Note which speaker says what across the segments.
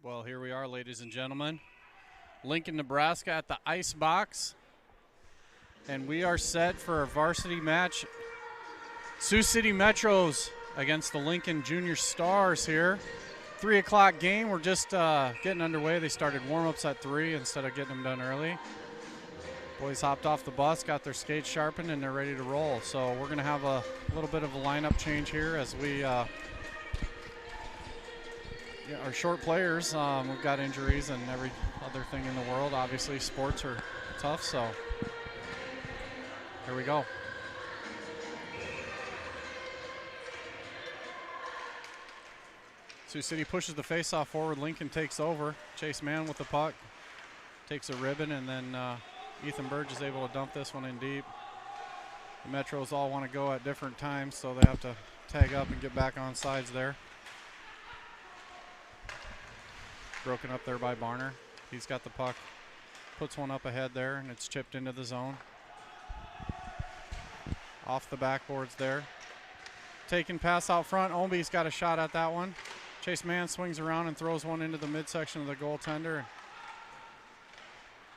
Speaker 1: Well, here we are, ladies and gentlemen. Lincoln, Nebraska at the Ice Box. And we are set for a varsity match. Sioux City Metros against the Lincoln Junior Stars here. 3 o'clock game. We're just getting underway. They started warm-ups at 3 instead of getting them done early. Boys hopped off the bus, got their skates sharpened, and they're ready to roll. So we're going to have a little bit of a lineup change here as we our short players. We've got injuries and every other thing in the world. Obviously, sports are tough, so here we go. Sioux City pushes the face-off forward. Lincoln takes over. Chase Mann with the puck. Takes a ribbon, and then Ethan Burge is able to dump this one in deep. The Metros all want to go at different times, so they have to tag up and get back on sides there. Broken up there by Barner. He's got the puck. Puts one up ahead there, and it's chipped into the zone. Off the backboards there. Taking pass out front. Omby's got a shot at that one. Chase Mann swings around and throws one into the midsection of the goaltender.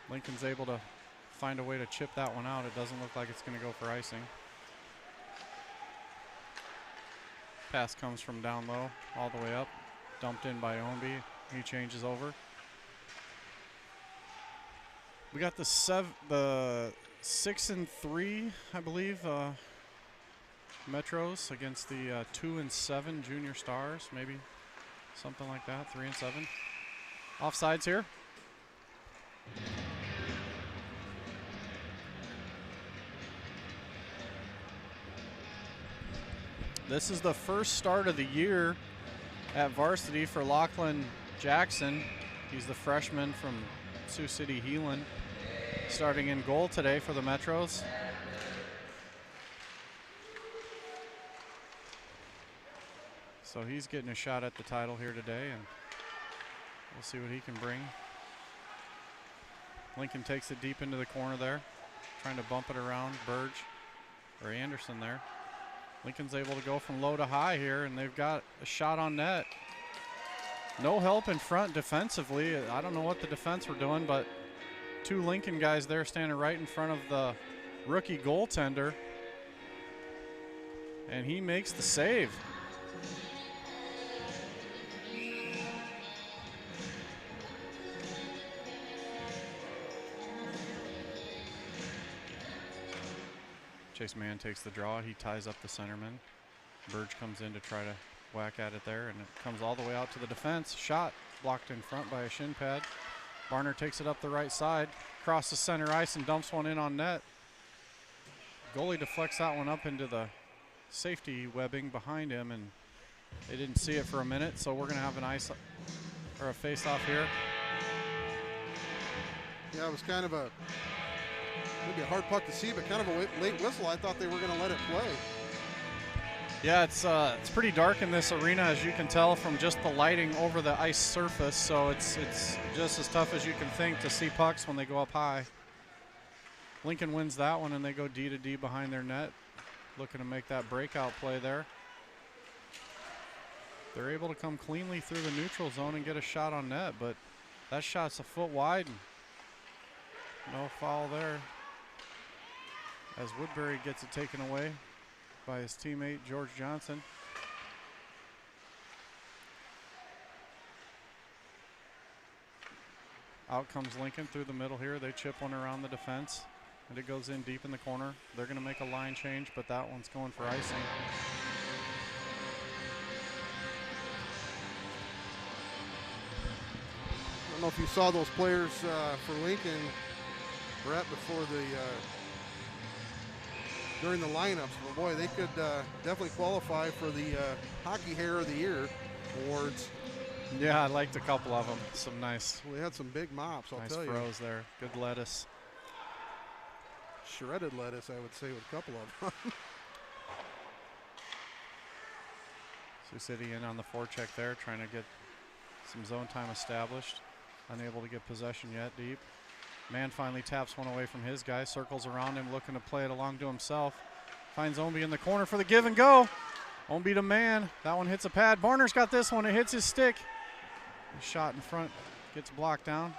Speaker 1: Lincoln's able to find a way to chip that one out. It doesn't look like it's going to go for icing. Pass comes from down low all the way up. Dumped in by Omby. He changes over. We got the 6-3, I believe, Metros against the 2-7 Junior Stars, maybe something like that. 3-7. Offsides here. This is the first start of the year at varsity for Lachlan Jackson. He's the freshman from Sioux City Heelan, starting in goal today for the Metros. So he's getting a shot at the title here today, and we'll see what he can bring. Lincoln takes it deep into the corner there, trying to bump it around Burge or Anderson there. Lincoln's able to go from low to high here, and they've got a shot on net. No help in front defensively. I don't know what the defense were doing, but 2 Lincoln guys there standing right in front of the rookie goaltender. And he makes the save. Chase Mann takes the draw. He ties up the centerman. Burge comes in to try to whack at it there, and it comes all the way out to the defense. Shot blocked in front by a shin pad. Barner takes it up the right side, crosses center ice, and dumps one in on net. Goalie deflects that one up into the safety webbing behind him, and they didn't see it for a minute, so we're going to have an ice or a face-off here.
Speaker 2: Yeah, it was kind of maybe a hard puck to see, but kind of a late whistle. I thought they were going to let it play.
Speaker 1: Yeah, it's pretty dark in this arena, as you can tell from just the lighting over the ice surface, so it's just as tough as you can think to see pucks when they go up high. Lincoln wins that one, and they go D to D behind their net, looking to make that breakout play there. They're able to come cleanly through the neutral zone and get a shot on net, but that shot's a foot wide, and no foul there, as Woodbury gets it taken away by his teammate George Johnson. Out comes Lincoln through the middle here. They chip one around the defense, and it goes in deep in the corner. They're going to make a line change, but that one's going for icing.
Speaker 2: I don't know if you saw those players for Lincoln, Brett, before during the lineups, but boy, they could definitely qualify for the Hockey Hair of the Year awards.
Speaker 1: Yeah, I liked a couple of them. Some nice.
Speaker 2: Well, they had some big mops, I'll tell you.
Speaker 1: Nice throws there. Good lettuce.
Speaker 2: Shredded lettuce, I would say, with a couple of them.
Speaker 1: Sioux City in on the forecheck there, trying to get some zone time established. Unable to get possession yet, deep. Mann finally taps one away from his guy, circles around him, looking to play it along to himself. Finds Omby in the corner for the give and go. Omby to Mann. That one hits a pad. Barner's got this one. It hits his stick. Shot in front, gets blocked down.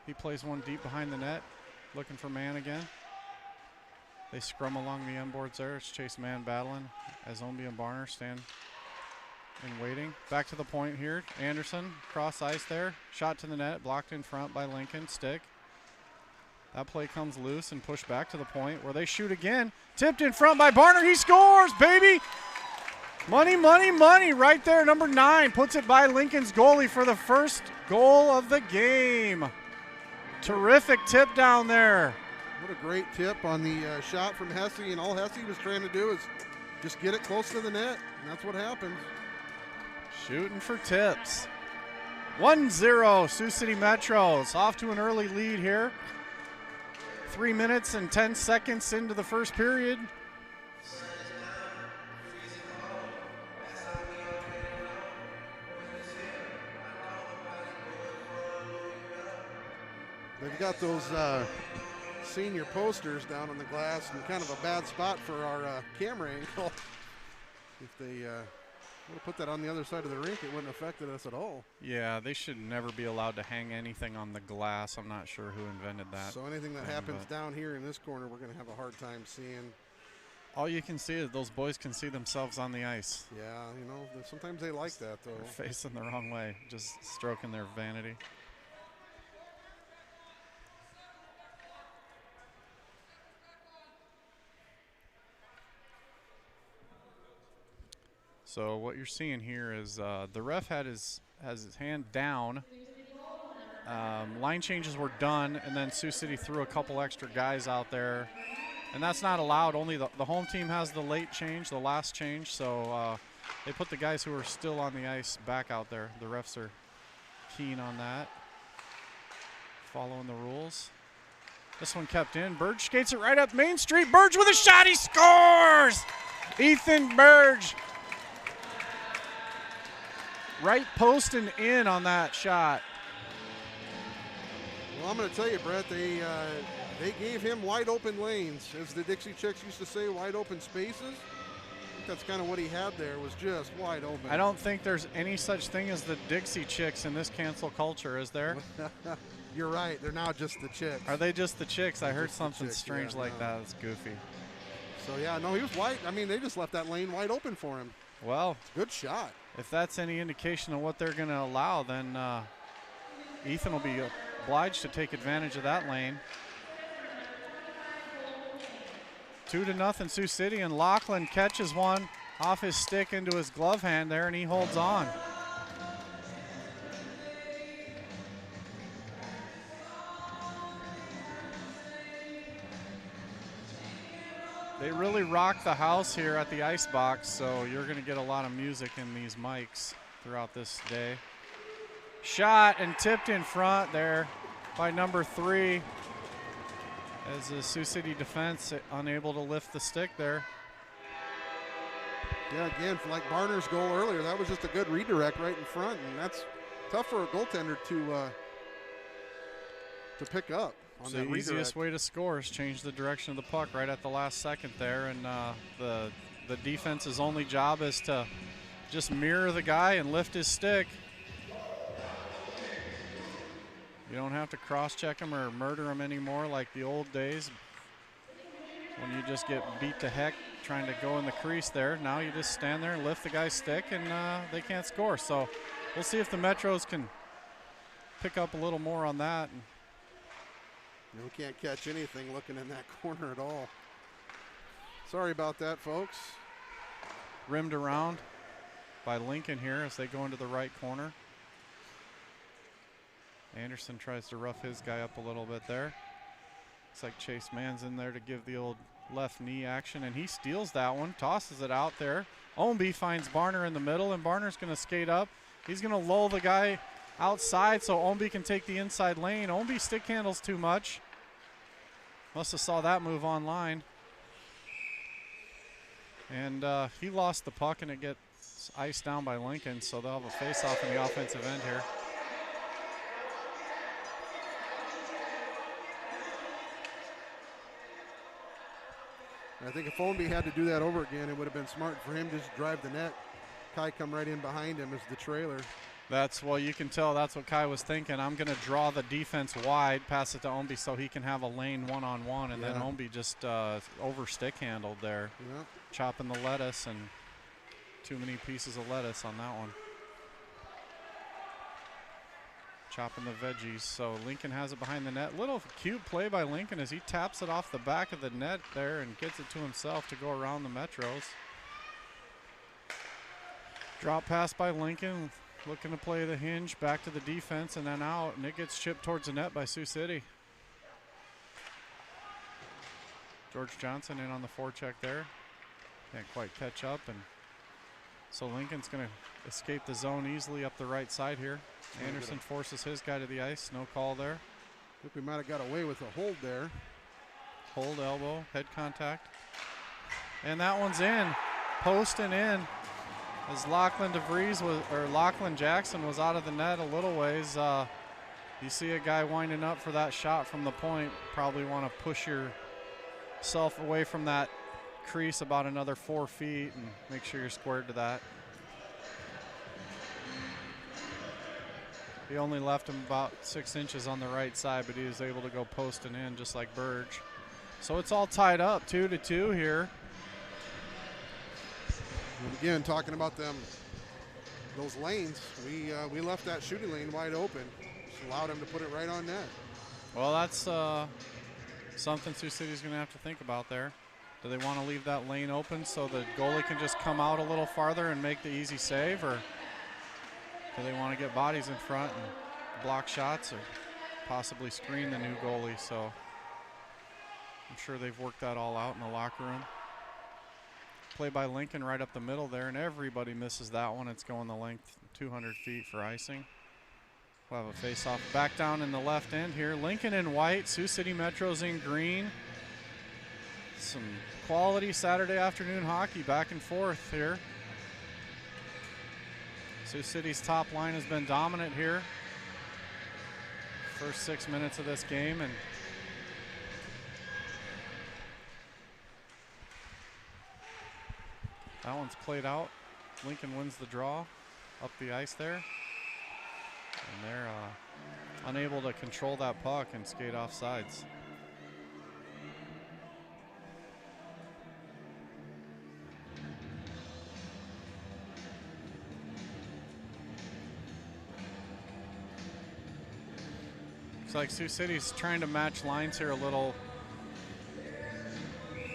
Speaker 1: He plays one deep behind the net, looking for man again. They scrum along the end boards there. It's Chase man battling as Ownby and Barner stand and waiting. Back to the point here. Anderson, cross ice there. Shot to the net, blocked in front by Lincoln. Stick. That play comes loose and pushed back to the point where they shoot again. Tipped in front by Barner. He scores, baby! Money, money, money right there. Number 9 puts it by Lincoln's goalie for the first goal of the game. Terrific tip down there.
Speaker 2: What a great tip on the shot from Hesse, and all Hesse was trying to do is just get it close to the net, and that's what happened.
Speaker 1: Shooting for tips. 1-0 Sioux City Metros, off to an early lead here. 3 minutes and 10 seconds into the first period.
Speaker 2: They've got those senior posters down on the glass in kind of a bad spot for our camera angle. If they would have put that on the other side of the rink, it wouldn't have affected us at all.
Speaker 1: Yeah, they should never be allowed to hang anything on the glass. I'm not sure who invented that.
Speaker 2: So anything that happens down here in this corner, we're going to have a hard time seeing.
Speaker 1: All you can see is those boys can see themselves on the ice.
Speaker 2: Yeah, you know, sometimes they like that, though.
Speaker 1: They're facing the wrong way, just stroking their vanity. So what you're seeing here is the ref has his hand down. Line changes were done, and then Sioux City threw a couple extra guys out there. And that's not allowed. Only the home team has the late change, the last change. So they put the guys who are still on the ice back out there. The refs are keen on that, following the rules. This one kept in. Burge skates it right up Main Street. Burge with a shot. He scores! Ethan Burge. Right post and in on that shot.
Speaker 2: Well, I'm going to tell you, Brett, they gave him wide open lanes. As the Dixie Chicks used to say, wide open spaces. I think that's kind of what he had there, was just wide open.
Speaker 1: I don't think there's any such thing as the Dixie Chicks in this cancel culture, is there?
Speaker 2: You're right. They're now just the Chicks.
Speaker 1: Are they just the Chicks? I heard something strange like that. It's goofy.
Speaker 2: So, yeah, no, he was wide. I mean, they just left that lane wide open for him.
Speaker 1: Well,
Speaker 2: good shot.
Speaker 1: If that's any indication of what they're going to allow, then Ethan will be obliged to take advantage of that lane. 2-0 Sioux City, and Lachlan catches one off his stick into his glove hand there, and he holds on. They really rock the house here at the ice box, so you're going to get a lot of music in these mics throughout this day. Shot and tipped in front there by number 3 as the Sioux City defense unable to lift the stick there.
Speaker 2: Yeah, again, for like Barner's goal earlier, that was just a good redirect right in front, and that's tough for a goaltender to pick up.
Speaker 1: So the easiest way to score is change the direction of the puck right at the last second there, and the defense's only job is to just mirror the guy and lift his stick. You don't have to cross-check him or murder him anymore like the old days when you just get beat to heck trying to go in the crease there. Now you just stand there and lift the guy's stick, and they can't score. So we'll see if the Metros can pick up a little more on that.
Speaker 2: We can't catch anything looking in that corner at all. Sorry about that, folks.
Speaker 1: Rimmed around by Lincoln here as they go into the right corner. Anderson tries to rough his guy up a little bit there. Looks like Chase Mann's in there to give the old left knee action, and he steals that one, tosses it out there. Ownby finds Barner in the middle, and Barner's going to skate up. He's going to lull the guy outside so Ownby can take the inside lane. Ownby stick handles too much. Must have saw that move online. And he lost the puck, and it gets iced down by Lincoln, so they'll have a face-off in the offensive end here.
Speaker 2: I think if Ownby had to do that over again, it would have been smart for him to just drive the net. Kai come right in behind him as the trailer.
Speaker 1: Well, you can tell that's what Kai was thinking. I'm going to draw the defense wide, pass it to Omby so he can have a lane one-on-one, and then Omby just over stick handled there.
Speaker 2: Yeah.
Speaker 1: Chopping the lettuce, and too many pieces of lettuce on that one. Chopping the veggies, so Lincoln has it behind the net. Little cute play by Lincoln as he taps it off the back of the net there and gets it to himself to go around the Metros. Drop pass by Lincoln, looking to play the hinge back to the defense and then out, and it gets chipped towards the net by Sioux City. George Johnson in on the forecheck there. Can't quite catch up, and so Lincoln's going to escape the zone easily up the right side here. Anderson forces his guy to the ice. No call there.
Speaker 2: I think we might have got away with a hold there.
Speaker 1: Hold, elbow, head contact. And that one's in. Post and in. As Lachlan Jackson was out of the net a little ways. You see a guy winding up for that shot from the point. Probably want to push yourself away from that crease about another 4 feet and make sure you're squared to that. He only left him about 6 inches on the right side, but he was able to go post and in just like Burge. So it's all tied up 2-2 here.
Speaker 2: And again, talking about those lanes, we left that shooting lane wide open. Just allowed him to put it right on net.
Speaker 1: Well, that's something Sioux City's going to have to think about there. Do they want to leave that lane open so the goalie can just come out a little farther and make the easy save, or do they want to get bodies in front and block shots or possibly screen the new goalie? So I'm sure they've worked that all out in the locker room. Play by Lincoln right up the middle there, and everybody misses that one. It's going the length 200 feet for icing. We'll have a face-off back down in the left end here. Lincoln in white, Sioux City Metros in green. Some quality Saturday afternoon hockey back and forth here. Sioux City's top line has been dominant here. First 6 minutes of this game, and that one's played out. Lincoln wins the draw up the ice there. And they're unable to control that puck and skate off sides. Looks like Sioux City's trying to match lines here a little.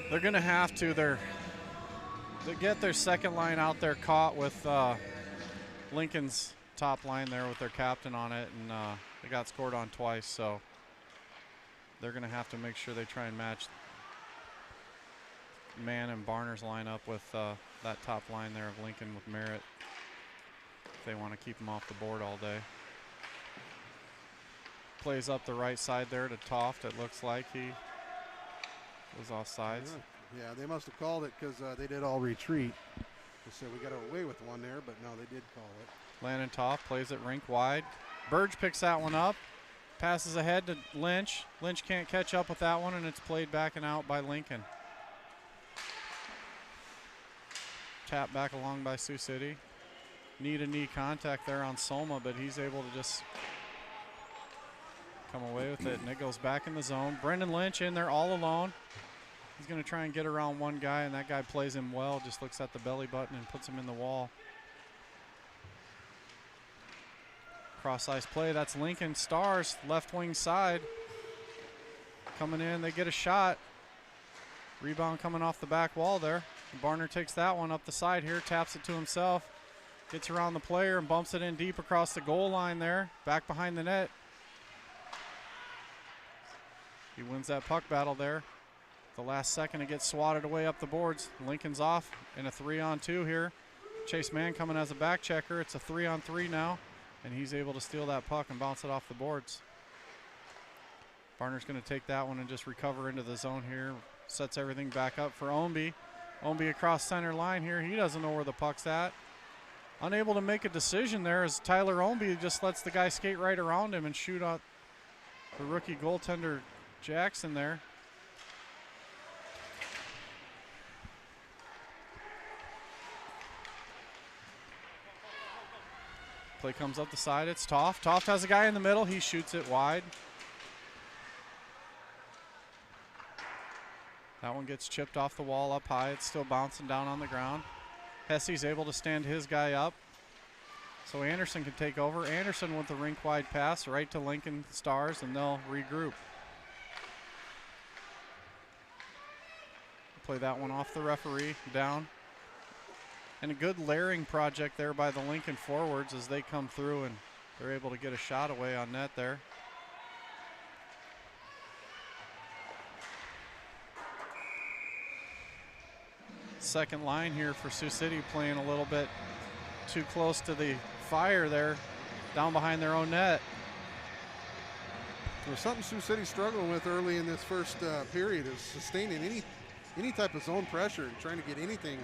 Speaker 1: They're going to have to. They get their second line out there caught with Lincoln's top line there with their captain on it, and they got scored on twice, so they're going to have to make sure they try and match Mann and Barner's lineup with that top line there of Lincoln with Merritt if they want to keep them off the board all day. Plays up the right side there to Toft. It looks like he was offsides.
Speaker 2: Yeah, they must have called it because they did all retreat. They said we got away with one there, but no, they did call it.
Speaker 1: Landon Toft plays it rink wide. Burge picks that one up. Passes ahead to Lynch. Lynch can't catch up with that one, and it's played back and out by Lincoln. Tap back along by Sioux City. Knee-to-knee contact there on Soma, but he's able to just come away with it, and it goes back in the zone. Brendan Lynch in there all alone. He's going to try and get around one guy, and that guy plays him well, just looks at the belly button and puts him in the wall. Cross-ice play, that's Lincoln Stars, left wing side. Coming in, they get a shot. Rebound coming off the back wall there. Barner takes that one up the side here, taps it to himself. Gets around the player and bumps it in deep across the goal line there, back behind the net. He wins that puck battle there. The last second, it gets swatted away up the boards. Lincoln's off in a 3-on-2 here. Chase Mann coming as a back checker. It's a 3-on-3 now, and he's able to steal that puck and bounce it off the boards. Barner's going to take that one and just recover into the zone here. Sets everything back up for Omby. Omby across center line here. He doesn't know where the puck's at. Unable to make a decision there as Tyler Omby just lets the guy skate right around him and shoot out the rookie goaltender Jackson there. Play comes up the side. It's Toft. Toft has a guy in the middle. He shoots it wide. That one gets chipped off the wall up high. It's still bouncing down on the ground. Hesse's able to stand his guy up. So Anderson can take over. Anderson with the rink-wide pass right to Lincoln Stars, and they'll regroup. Play that one off the referee, down. And a good layering project there by the Lincoln forwards as they come through, and they're able to get a shot away on net there. Second line here for Sioux City playing a little bit too close to the fire there, down behind their own net.
Speaker 2: There's something Sioux City's struggling with early in this first period is sustaining any type of zone pressure and trying to get anything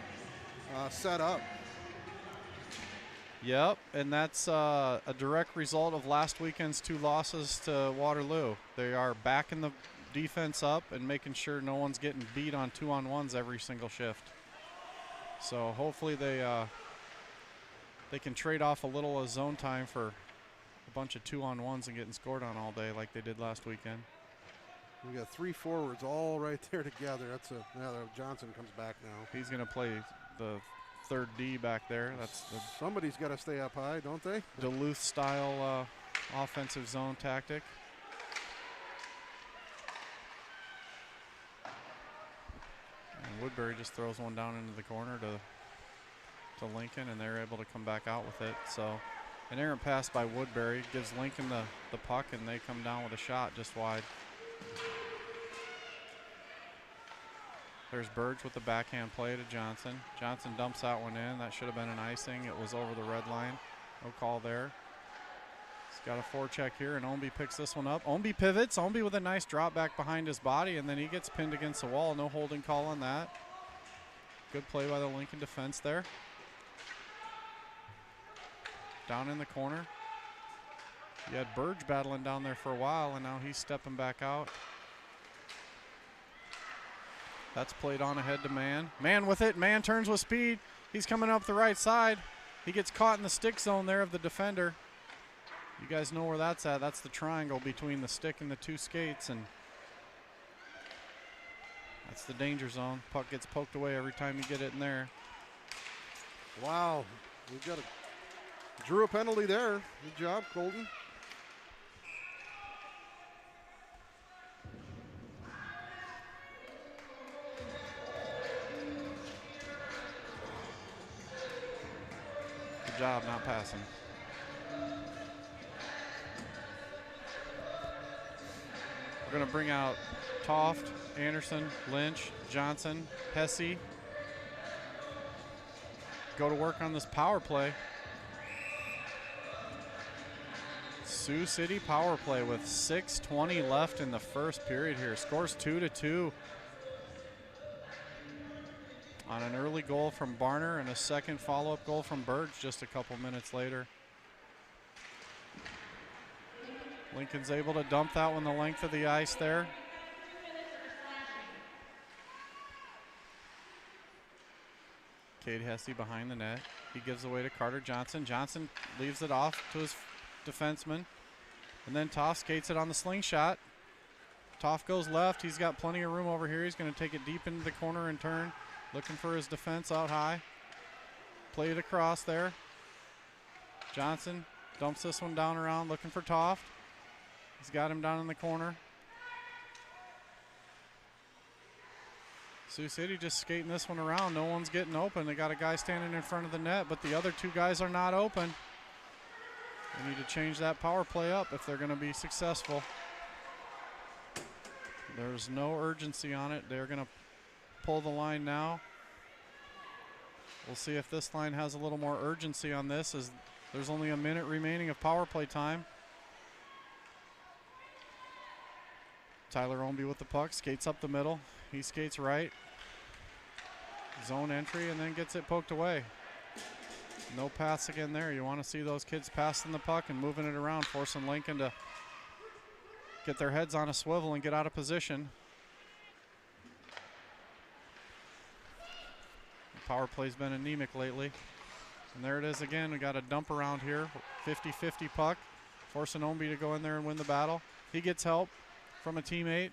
Speaker 2: set up.
Speaker 1: Yep, and that's a direct result of last weekend's 2 losses to Waterloo. They are backing the defense up and making sure no one's getting beat on 2-on-1s every single shift. So hopefully they can trade off a little of zone time for a bunch of 2-on-1s and getting scored on all day like they did last weekend.
Speaker 2: We got 3 forwards all right there together. Johnson comes back now.
Speaker 1: He's going to play the third D back there.
Speaker 2: Somebody's got to stay up high, don't they?
Speaker 1: Duluth style offensive zone tactic. And Woodbury just throws one down into the corner to Lincoln, and they're able to come back out with it. So an errant pass by Woodbury gives Lincoln the puck, and they come down with a shot just wide. There's Burge with the backhand play to Johnson. Johnson dumps that one in. That should have been an icing. It was over the red line. No call there. He's got a forecheck here, and Omby picks this one up. Omby pivots. Omby with a nice drop back behind his body, and then he gets pinned against the wall. No holding call on that. Good play by the Lincoln defense there. Down in the corner. You had Burge battling down there for a while, and now he's stepping back out. That's played on ahead to Man. Man with it. Man turns with speed. He's coming up the right side. He gets caught in the stick zone there of the defender. You guys know where that's at. That's the triangle between the stick and the 2 skates, and that's the danger zone. Puck gets poked away every time you get it in there.
Speaker 2: Wow. Drew a penalty there. Good job, Colton.
Speaker 1: Good job not passing. We're going to bring out Toft, Anderson, Lynch, Johnson, Hesse. Go to work on this power play. Sioux City power play with 6:20 left in the first period here. Scores 2-2 on an early goal from Barner and a second follow-up goal from Burge just a couple minutes later. Lincoln's able to dump that one the length of the ice there. Cade Hesse behind the net. He gives away to Carter Johnson. Johnson leaves it off to his defenseman. And then Toft skates it on the slingshot. Toft goes left. He's got plenty of room over here. He's going to take it deep into the corner and turn. Looking for his defense out high. Play it across there. Johnson dumps this one down around looking for Toft. He's got him down in the corner. Sioux City just skating this one around. No one's getting open. They got a guy standing in front of the net, but the other 2 guys are not open. They need to change that power play up if they're going to be successful. There's no urgency on it. They're going to pull the line now. We'll see if this line has a little more urgency on this, as there's only a minute remaining of power play time. Tyler Omby with the puck, skates up the middle. He skates right. Zone entry, and then gets it poked away. No pass again there. You want to see those kids passing the puck and moving it around, forcing Lincoln to get their heads on a swivel and get out of position. The power play's been anemic lately. And there it is again. We got a dump around here. 50-50 puck. Forcing Omby to go in there and win the battle. He gets help from a teammate.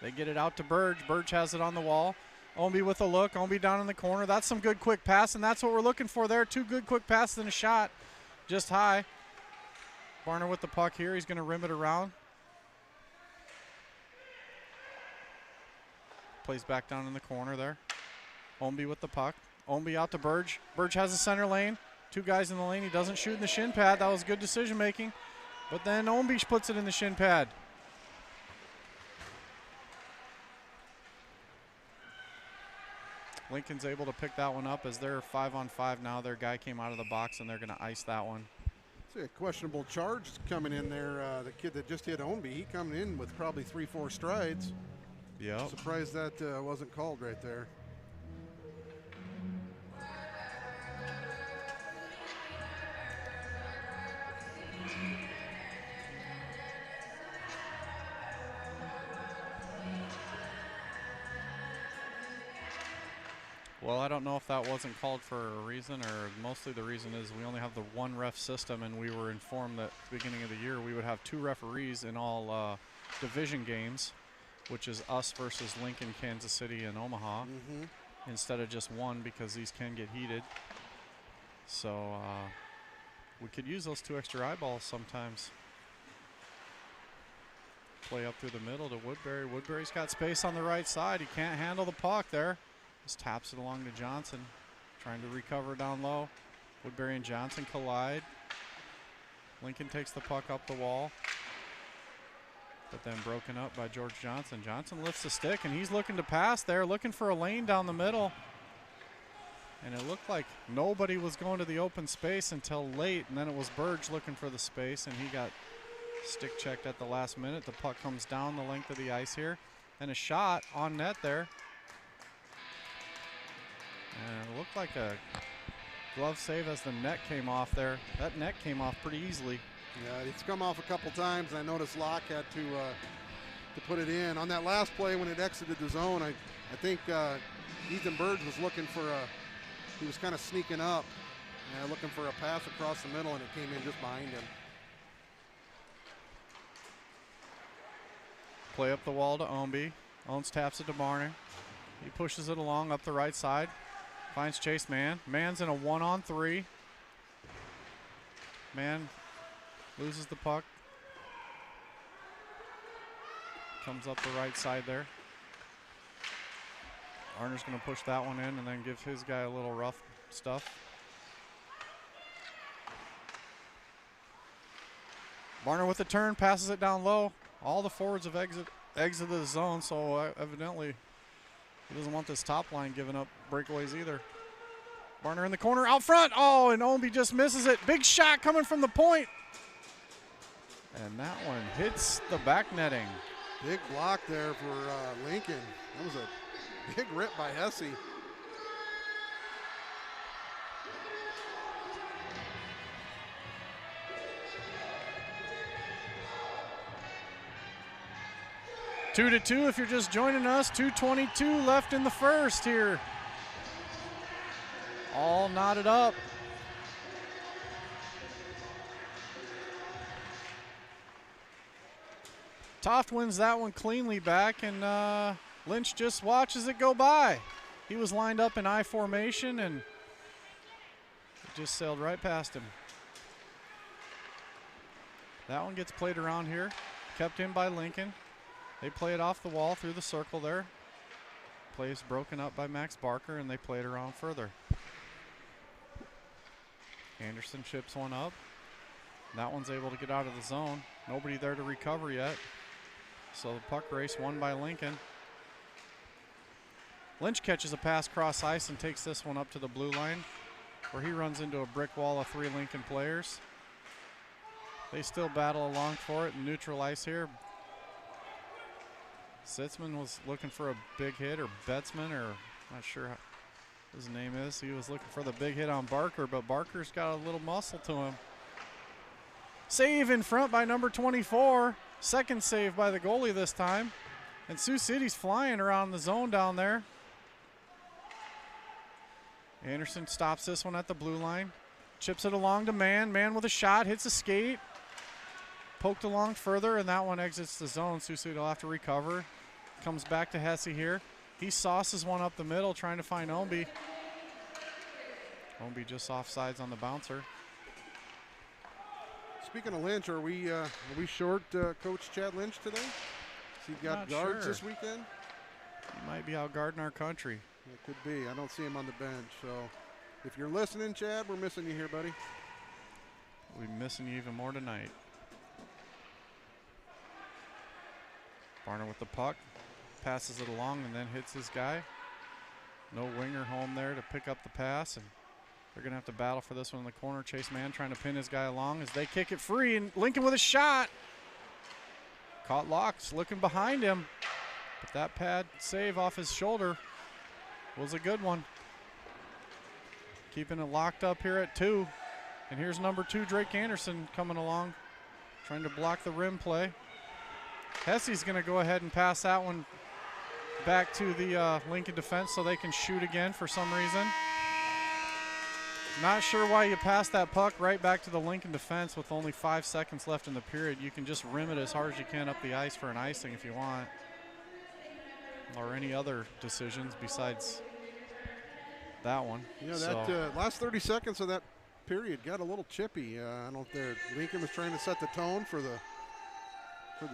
Speaker 1: They get it out to Burge. Burge has it on the wall. Omby with a look. Omby down in the corner. That's some good quick pass, and that's what we're looking for there. 2 good quick passes and a shot. Just high. Barner with the puck here. He's going to rim it around. Plays back down in the corner there. Omby with the puck. Omby out to Burge. Burge has the center lane. 2 guys in the lane. He doesn't shoot in the shin pad. That was good decision making. But then Omby puts it in the shin pad. Lincoln's able to pick that one up as they're 5-on-5 now. Their guy came out of the box and they're going to ice that one.
Speaker 2: See a questionable charge coming in there. The kid that just hit Omby, he coming in with probably 3-4 strides.
Speaker 1: Yep.
Speaker 2: Surprised that wasn't called right there.
Speaker 1: Well, I don't know if that wasn't called for a reason, or mostly the reason is we only have the 1 ref system, and we were informed that at the beginning of the year we would have 2 referees in all division games, which is us versus Lincoln, Kansas City, and Omaha, instead of just 1 because these can get heated. So we could use those 2 extra eyeballs sometimes. Play up through the middle to Woodbury. Woodbury's got space on the right side. He can't handle the puck there. Just taps it along to Johnson, trying to recover down low. Woodbury and Johnson collide. Lincoln takes the puck up the wall, but then broken up by George Johnson. Johnson lifts the stick, and he's looking to pass there, looking for a lane down the middle. And it looked like nobody was going to the open space until late, and then it was Burge looking for the space, and he got stick checked at the last minute. The puck comes down the length of the ice here, and a shot on net there. And it looked like a glove save as the net came off there. That net came off pretty easily.
Speaker 2: Yeah, it's come off a couple times. I noticed Locke had to put it in. On that last play when it exited the zone, I think Ethan Burge was looking for he was kind of sneaking up, looking for a pass across the middle, and it came in just behind him.
Speaker 1: Play up the wall to Omby. Owens taps it to Barner. He pushes it along up the right side. Finds Chase Mann. Mann's in a 1-on-3. Mann loses the puck. Comes up the right side there. Arner's going to push that one in and then give his guy a little rough stuff. Barner with the turn, passes it down low. All the forwards have exited the zone, so evidently he doesn't want this top line giving up breakaways either. Barner in the corner, out front. Oh, and Omby just misses it. Big shot coming from the point. And that one hits the back netting.
Speaker 2: Big block there for Lincoln. That was a big rip by Hesse.
Speaker 1: Two to two if you're just joining us. 2:22 left in the first here. All knotted up. Toft wins that one cleanly back, and Lynch just watches it go by. He was lined up in I formation, and it just sailed right past him. That one gets played around here, kept in by Lincoln. They play it off the wall through the circle there. Play is broken up by Max Barker, and they play it around further. Anderson chips one up. That one's able to get out of the zone. Nobody there to recover yet. So the puck race won by Lincoln. Lynch catches a pass cross ice and takes this one up to the blue line, where he runs into a brick wall of 3 Lincoln players. They still battle along for it in neutral ice here. Sitzman was looking for a big hit, or Betzman, or not sure how his name is. He was looking for the big hit on Barker, but Barker's got a little muscle to him. Save in front by number 24. Second save by the goalie this time. And Sioux City's flying around the zone down there. Anderson stops this one at the blue line. Chips it along to Man. Man with a shot, hits a skate. Poked along further, and that one exits the zone. Sioux City will have to recover. Comes back to Hesse here. He sauces one up the middle, trying to find Omby. Omby just offsides on the bouncer.
Speaker 2: Speaking of Lynch, are we short Coach Chad Lynch today? Has he got guards this weekend?
Speaker 1: He might be out guarding our country.
Speaker 2: It could be. I don't see him on the bench. So if you're listening, Chad, we're missing you here, buddy.
Speaker 1: We'll be missing you even more tonight. Barner with the puck. Passes it along and then hits his guy. No winger home there to pick up the pass, and they're going to have to battle for this one in the corner. Chase Mann trying to pin his guy along as they kick it free, and Lincoln with a shot. Caught Locks looking behind him, but that pad save off his shoulder was a good one. Keeping it locked up here at 2. And here's number 2, Drake Anderson, coming along, trying to block the rim play. Hesse's going to go ahead and pass that one back to the Lincoln defense so they can shoot again for some reason. Not sure why you pass that puck right back to the Lincoln defense with only 5 seconds left in the period. You can just rim it as hard as you can up the ice for an icing if you want. Or any other decisions besides that one.
Speaker 2: Yeah, that last 30 seconds of that period got a little chippy. I don't know if Lincoln was trying to set the tone for the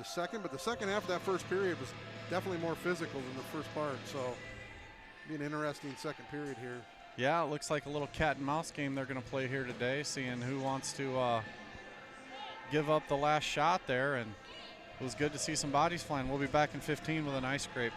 Speaker 2: second, but the second half of that first period was definitely more physical than the first part. So be an interesting second period here.
Speaker 1: Yeah, it looks like a little cat and mouse game they're going to play here today, seeing who wants to give up the last shot there. And it was good to see some bodies flying. We'll be back in 15 with an ice scrape.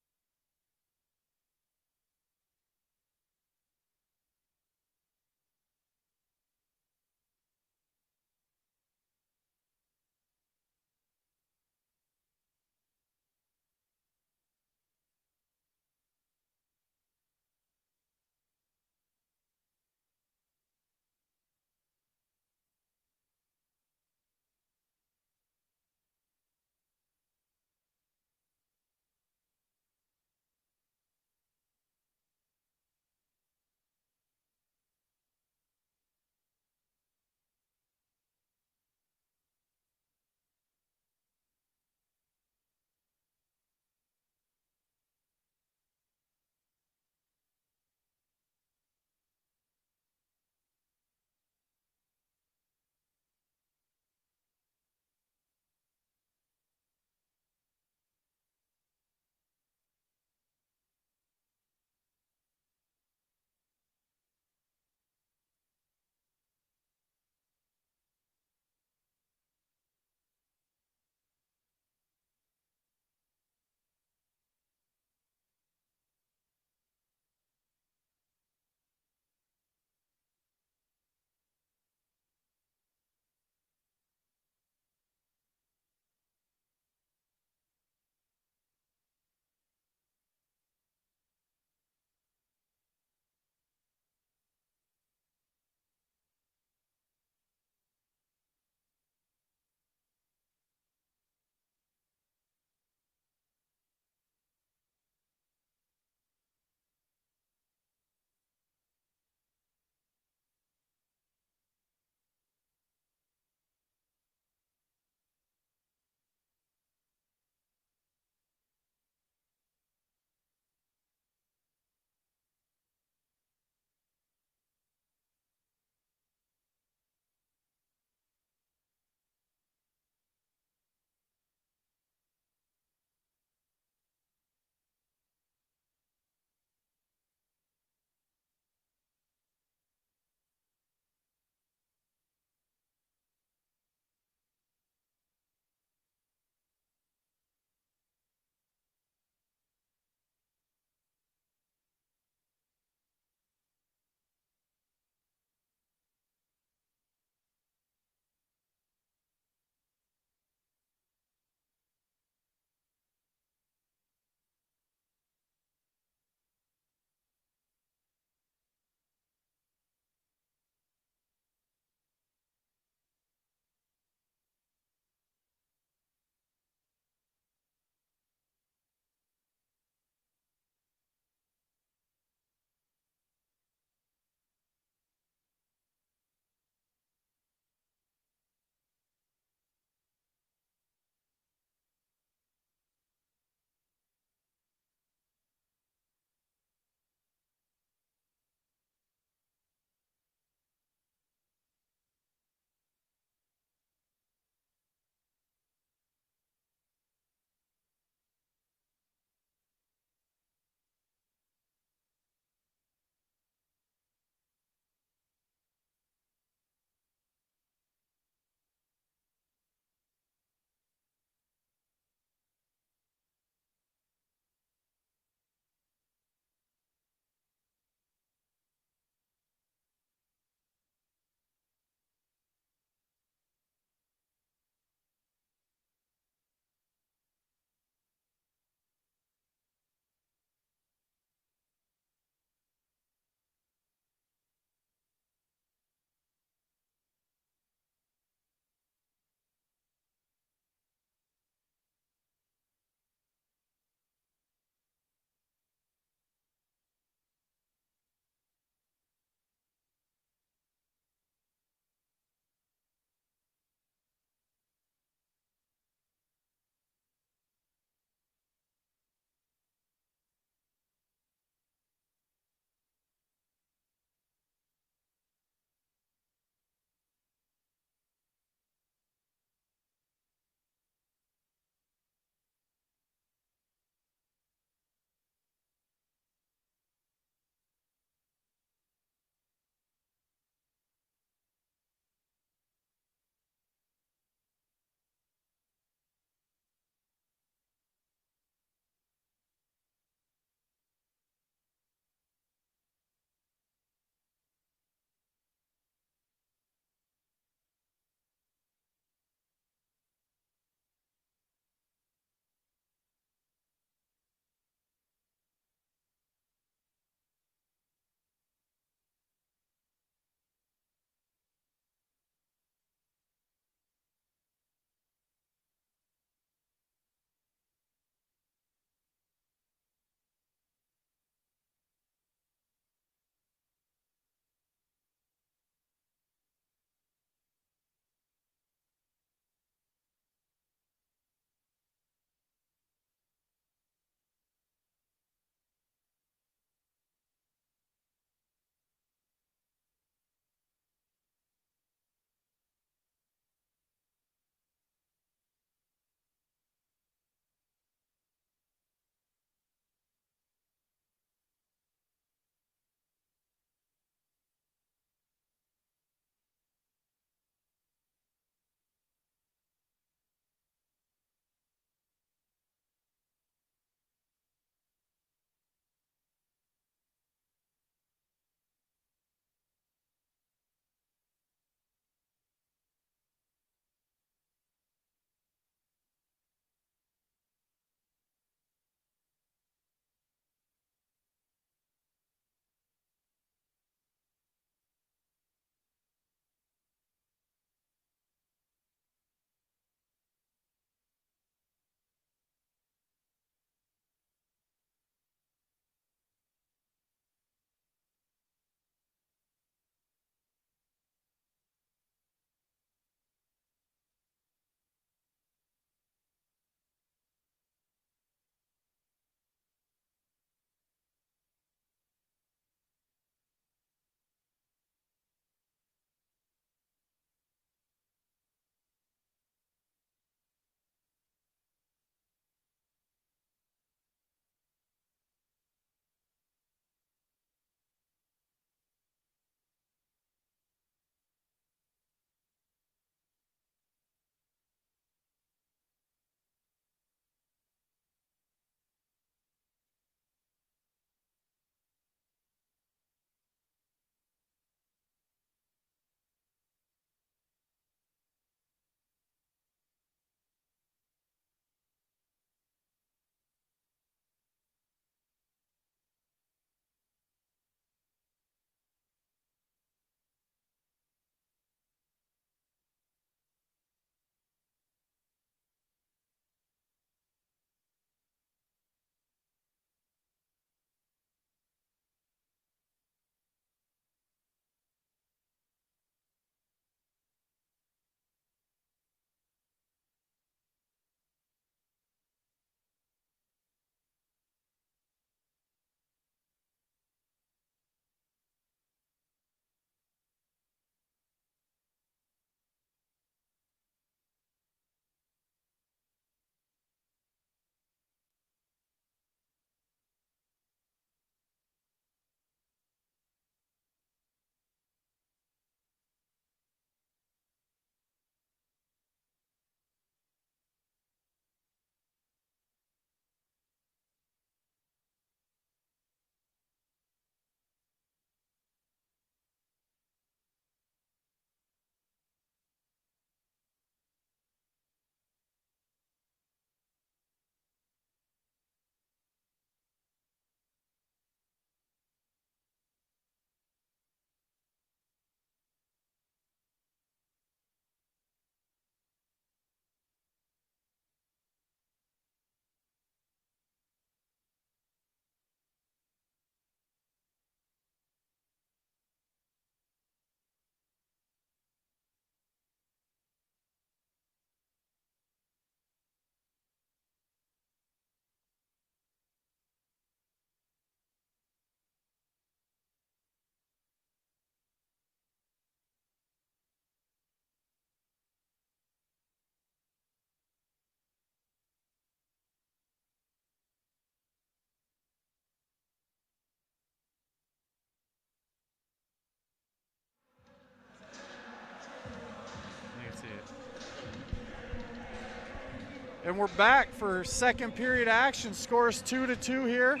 Speaker 1: And we're back for second period action. Scores 2-2 here.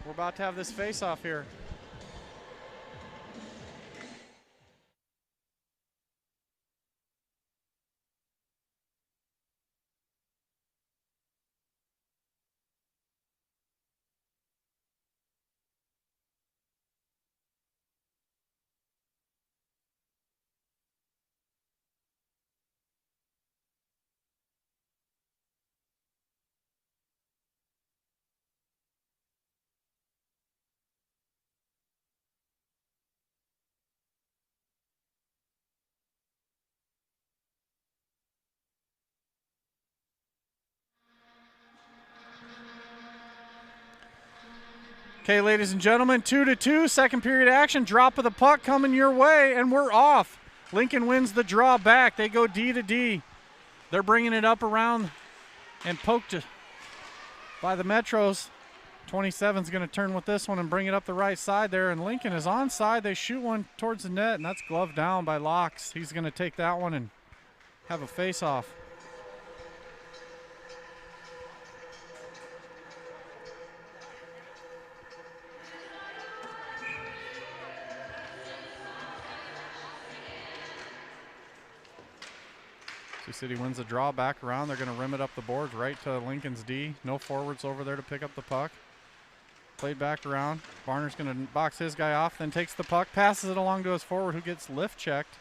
Speaker 1: We're about to have this face-off here. Okay, ladies and gentlemen, 2-2, second period action. Drop of the puck coming your way, and we're off. Lincoln wins the draw back. They go D to D. They're bringing it up around and poked by the Metros. 27's going to turn with this one and bring it up the right side there, and Lincoln is onside. They shoot one towards the net, and that's gloved down by Locks. He's going to take that one and have a face-off. Sioux City wins the draw back around. They're going to rim it up the boards right to Lincoln's D. No forwards over there to pick up the puck. Played back around. Barner's going to box his guy off, then takes the puck, passes it along to his forward who gets lift checked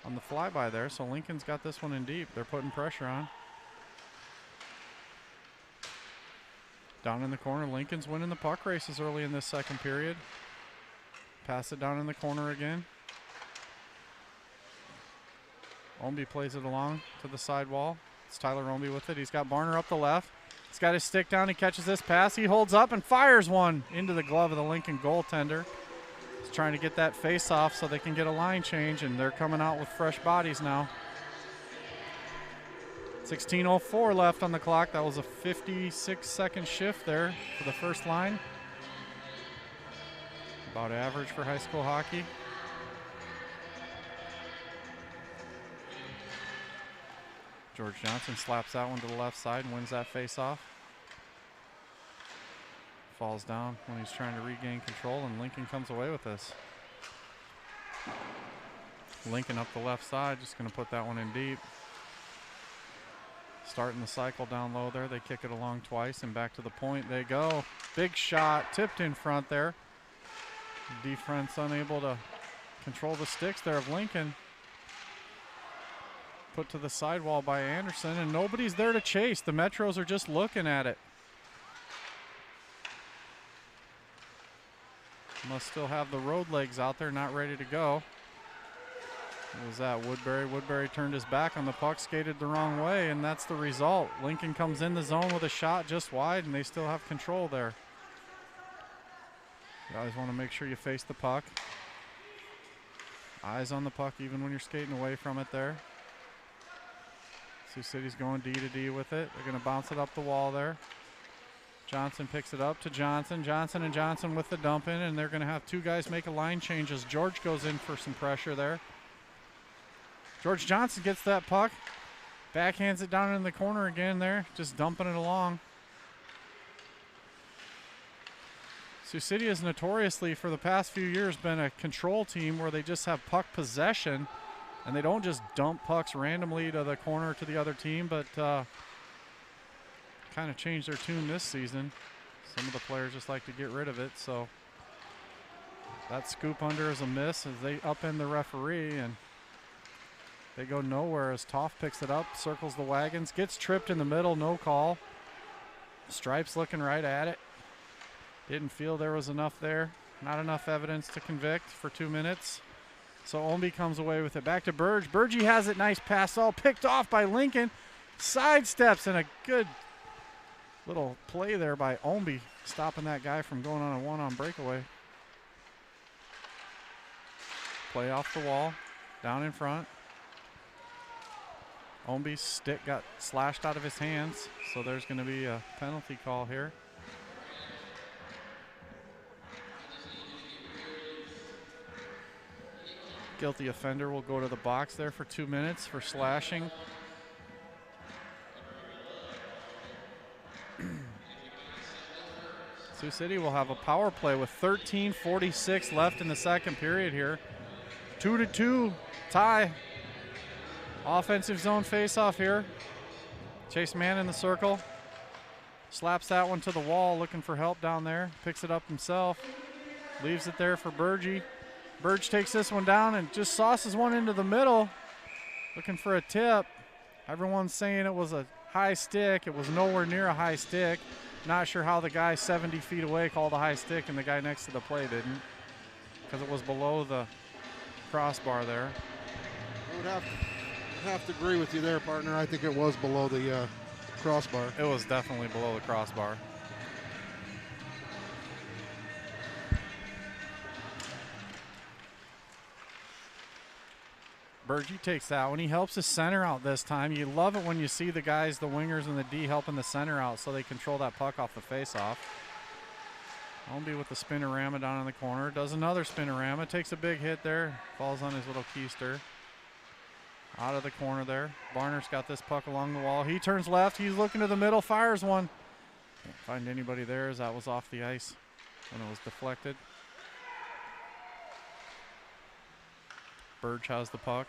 Speaker 1: on the flyby there. So Lincoln's got this one in deep. They're putting pressure on. Down in the corner, Lincoln's winning the puck races early in this second period. Pass it down in the corner again. Omby plays it along to the side wall. It's Tyler Omby with it. He's got Barner up the left. He's got his stick down. He catches this pass. He holds up and fires one into the glove of the Lincoln goaltender. He's trying to get that face off so they can get a line change, and they're coming out with fresh bodies now. 16:04 left on the clock. That was a 56-second shift there for the first line. About average for high school hockey. George Johnson slaps that one to the left side and wins that face-off. Falls down when he's trying to regain control, and Lincoln comes away with this. Lincoln up the left side, just going to put that one in deep. Starting the cycle down low there. They kick it along twice, and back to the point they go. Big shot, tipped in front there. Defense unable to control the sticks there of Lincoln. Put to the sidewall by Anderson, and nobody's there to chase. The Metros are just looking at it. Must still have the road legs out there, not ready to go. What was that, Woodbury? Woodbury turned his back on the puck, skated the wrong way, and that's the result. Lincoln comes in the zone with a shot just wide, and they still have control there. You always want to make sure you face the puck. Eyes on the puck even when you're skating away from it there. Sioux City's going D to D with it. They're going to bounce it up the wall there. Johnson picks it up to Johnson. Johnson and Johnson with the dump in, and they're going to have two guys make a line change as George goes in for some pressure there. George Johnson gets that puck. Backhands it down in the corner again there, just dumping it along. Sioux City has notoriously for the past few years been a control team where they just have puck possession. And they don't just dump pucks randomly to the corner to the other team, but kind of changed their tune this season. Some of the players just like to get rid of it, so that scoop under is a miss as they upend the referee, and they go nowhere as Toff picks it up, circles the wagons, gets tripped in the middle, no call. Stripes looking right at it. Didn't feel there was enough there. Not enough evidence to convict for 2 minutes. So Omby comes away with it. Back to Burge. Burgey has it. Nice pass. All picked off by Lincoln. Sidesteps, and a good little play there by Omby, stopping that guy from going on a one-on breakaway. Play off the wall. Down in front. Omby's stick got slashed out of his hands, so there's going to be a penalty call here. Guilty offender will go to the box there for 2 minutes for slashing. Sioux City will have a power play with 13:46 left in the second period here. 2-2 tie. Offensive zone face-off here. Chase Mann in the circle. Slaps that one to the wall, looking for help down there. Picks it up himself. Leaves it there for Burgee. Burge takes this one down and just sauces one into the middle. Looking for a tip. Everyone's saying it was a high stick. It was nowhere near a high stick. Not sure how the guy 70 feet away called a high stick and the guy next to the play didn't, because it was below the crossbar there.
Speaker 2: I would have to agree with you there, partner. I think it was below the crossbar.
Speaker 1: It was definitely below the crossbar. Burgee takes that one. He helps his center out this time. You love it when you see the guys, the wingers and the D, helping the center out so they control that puck off the face-off. Ownby with the spinorama down in the corner. Does another spinorama. Takes a big hit there. Falls on his little keister. Out of the corner there. Barner's got this puck along the wall. He turns left. He's looking to the middle. Fires one. Can't find anybody there as that was off the ice when it was deflected. Burge has the puck.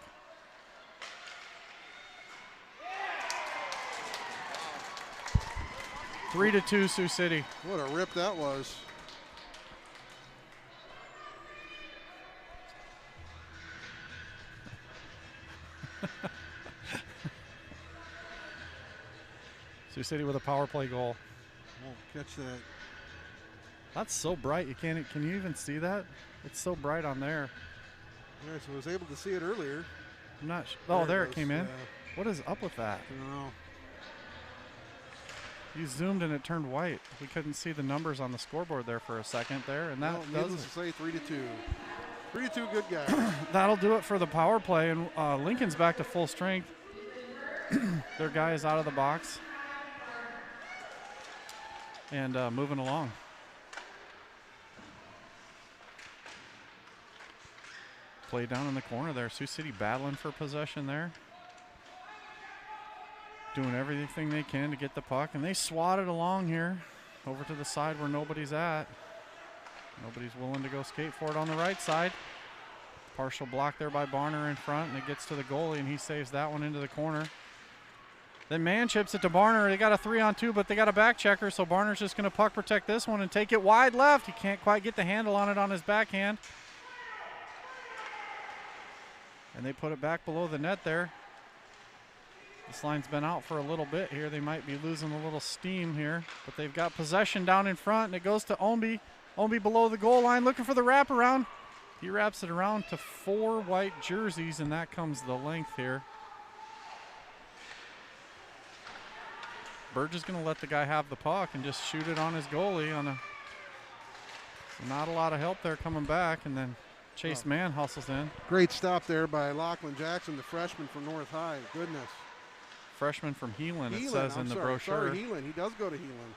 Speaker 1: Wow. 3-2 Sioux City.
Speaker 2: What a rip that was.
Speaker 1: Sioux City with a power play goal.
Speaker 2: Won't catch that.
Speaker 1: That's so bright. Can you even see that? It's so bright on there.
Speaker 2: Yeah, so I was able to see it earlier.
Speaker 1: I'm not oh, there it came in.
Speaker 2: Yeah.
Speaker 1: What is up with that?
Speaker 2: I don't know.
Speaker 1: You zoomed and it turned white. We couldn't see the numbers on the scoreboard there for a second there, and that
Speaker 2: well, needless to say, 3-2. 3-2, good guy.
Speaker 1: That'll do it for the power play, and Lincoln's back to full strength. Their guy is out of the box and moving along. Play down in the corner there. Sioux City battling for possession there. Doing everything they can to get the puck, and they swat it along here over to the side where nobody's at. Nobody's willing to go skate for it on the right side. Partial block there by Barner in front, and it gets to the goalie, and he saves that one into the corner. Then Mann chips it to Barner. They got a 3-on-2, but they got a back checker, so Barner's just going to puck protect this one and take it wide left. He can't quite get the handle on it on his backhand. And they put it back below the net there. This line's been out for a little bit here. They might be losing a little steam here, but they've got possession down in front, and it goes to Ownby. Ownby below the goal line looking for the wraparound. He wraps it around to 4 white jerseys, and that comes the length here. Burge is going to let the guy have the puck and just shoot it on his goalie. Not a lot of help there coming back, and then Chase Mann hustles in.
Speaker 2: Great stop there by Lachlan Jackson, the freshman from North High. Goodness.
Speaker 1: Freshman from Heelan, it says in the brochure.
Speaker 2: Sorry, Heelan. He does go to Heelan.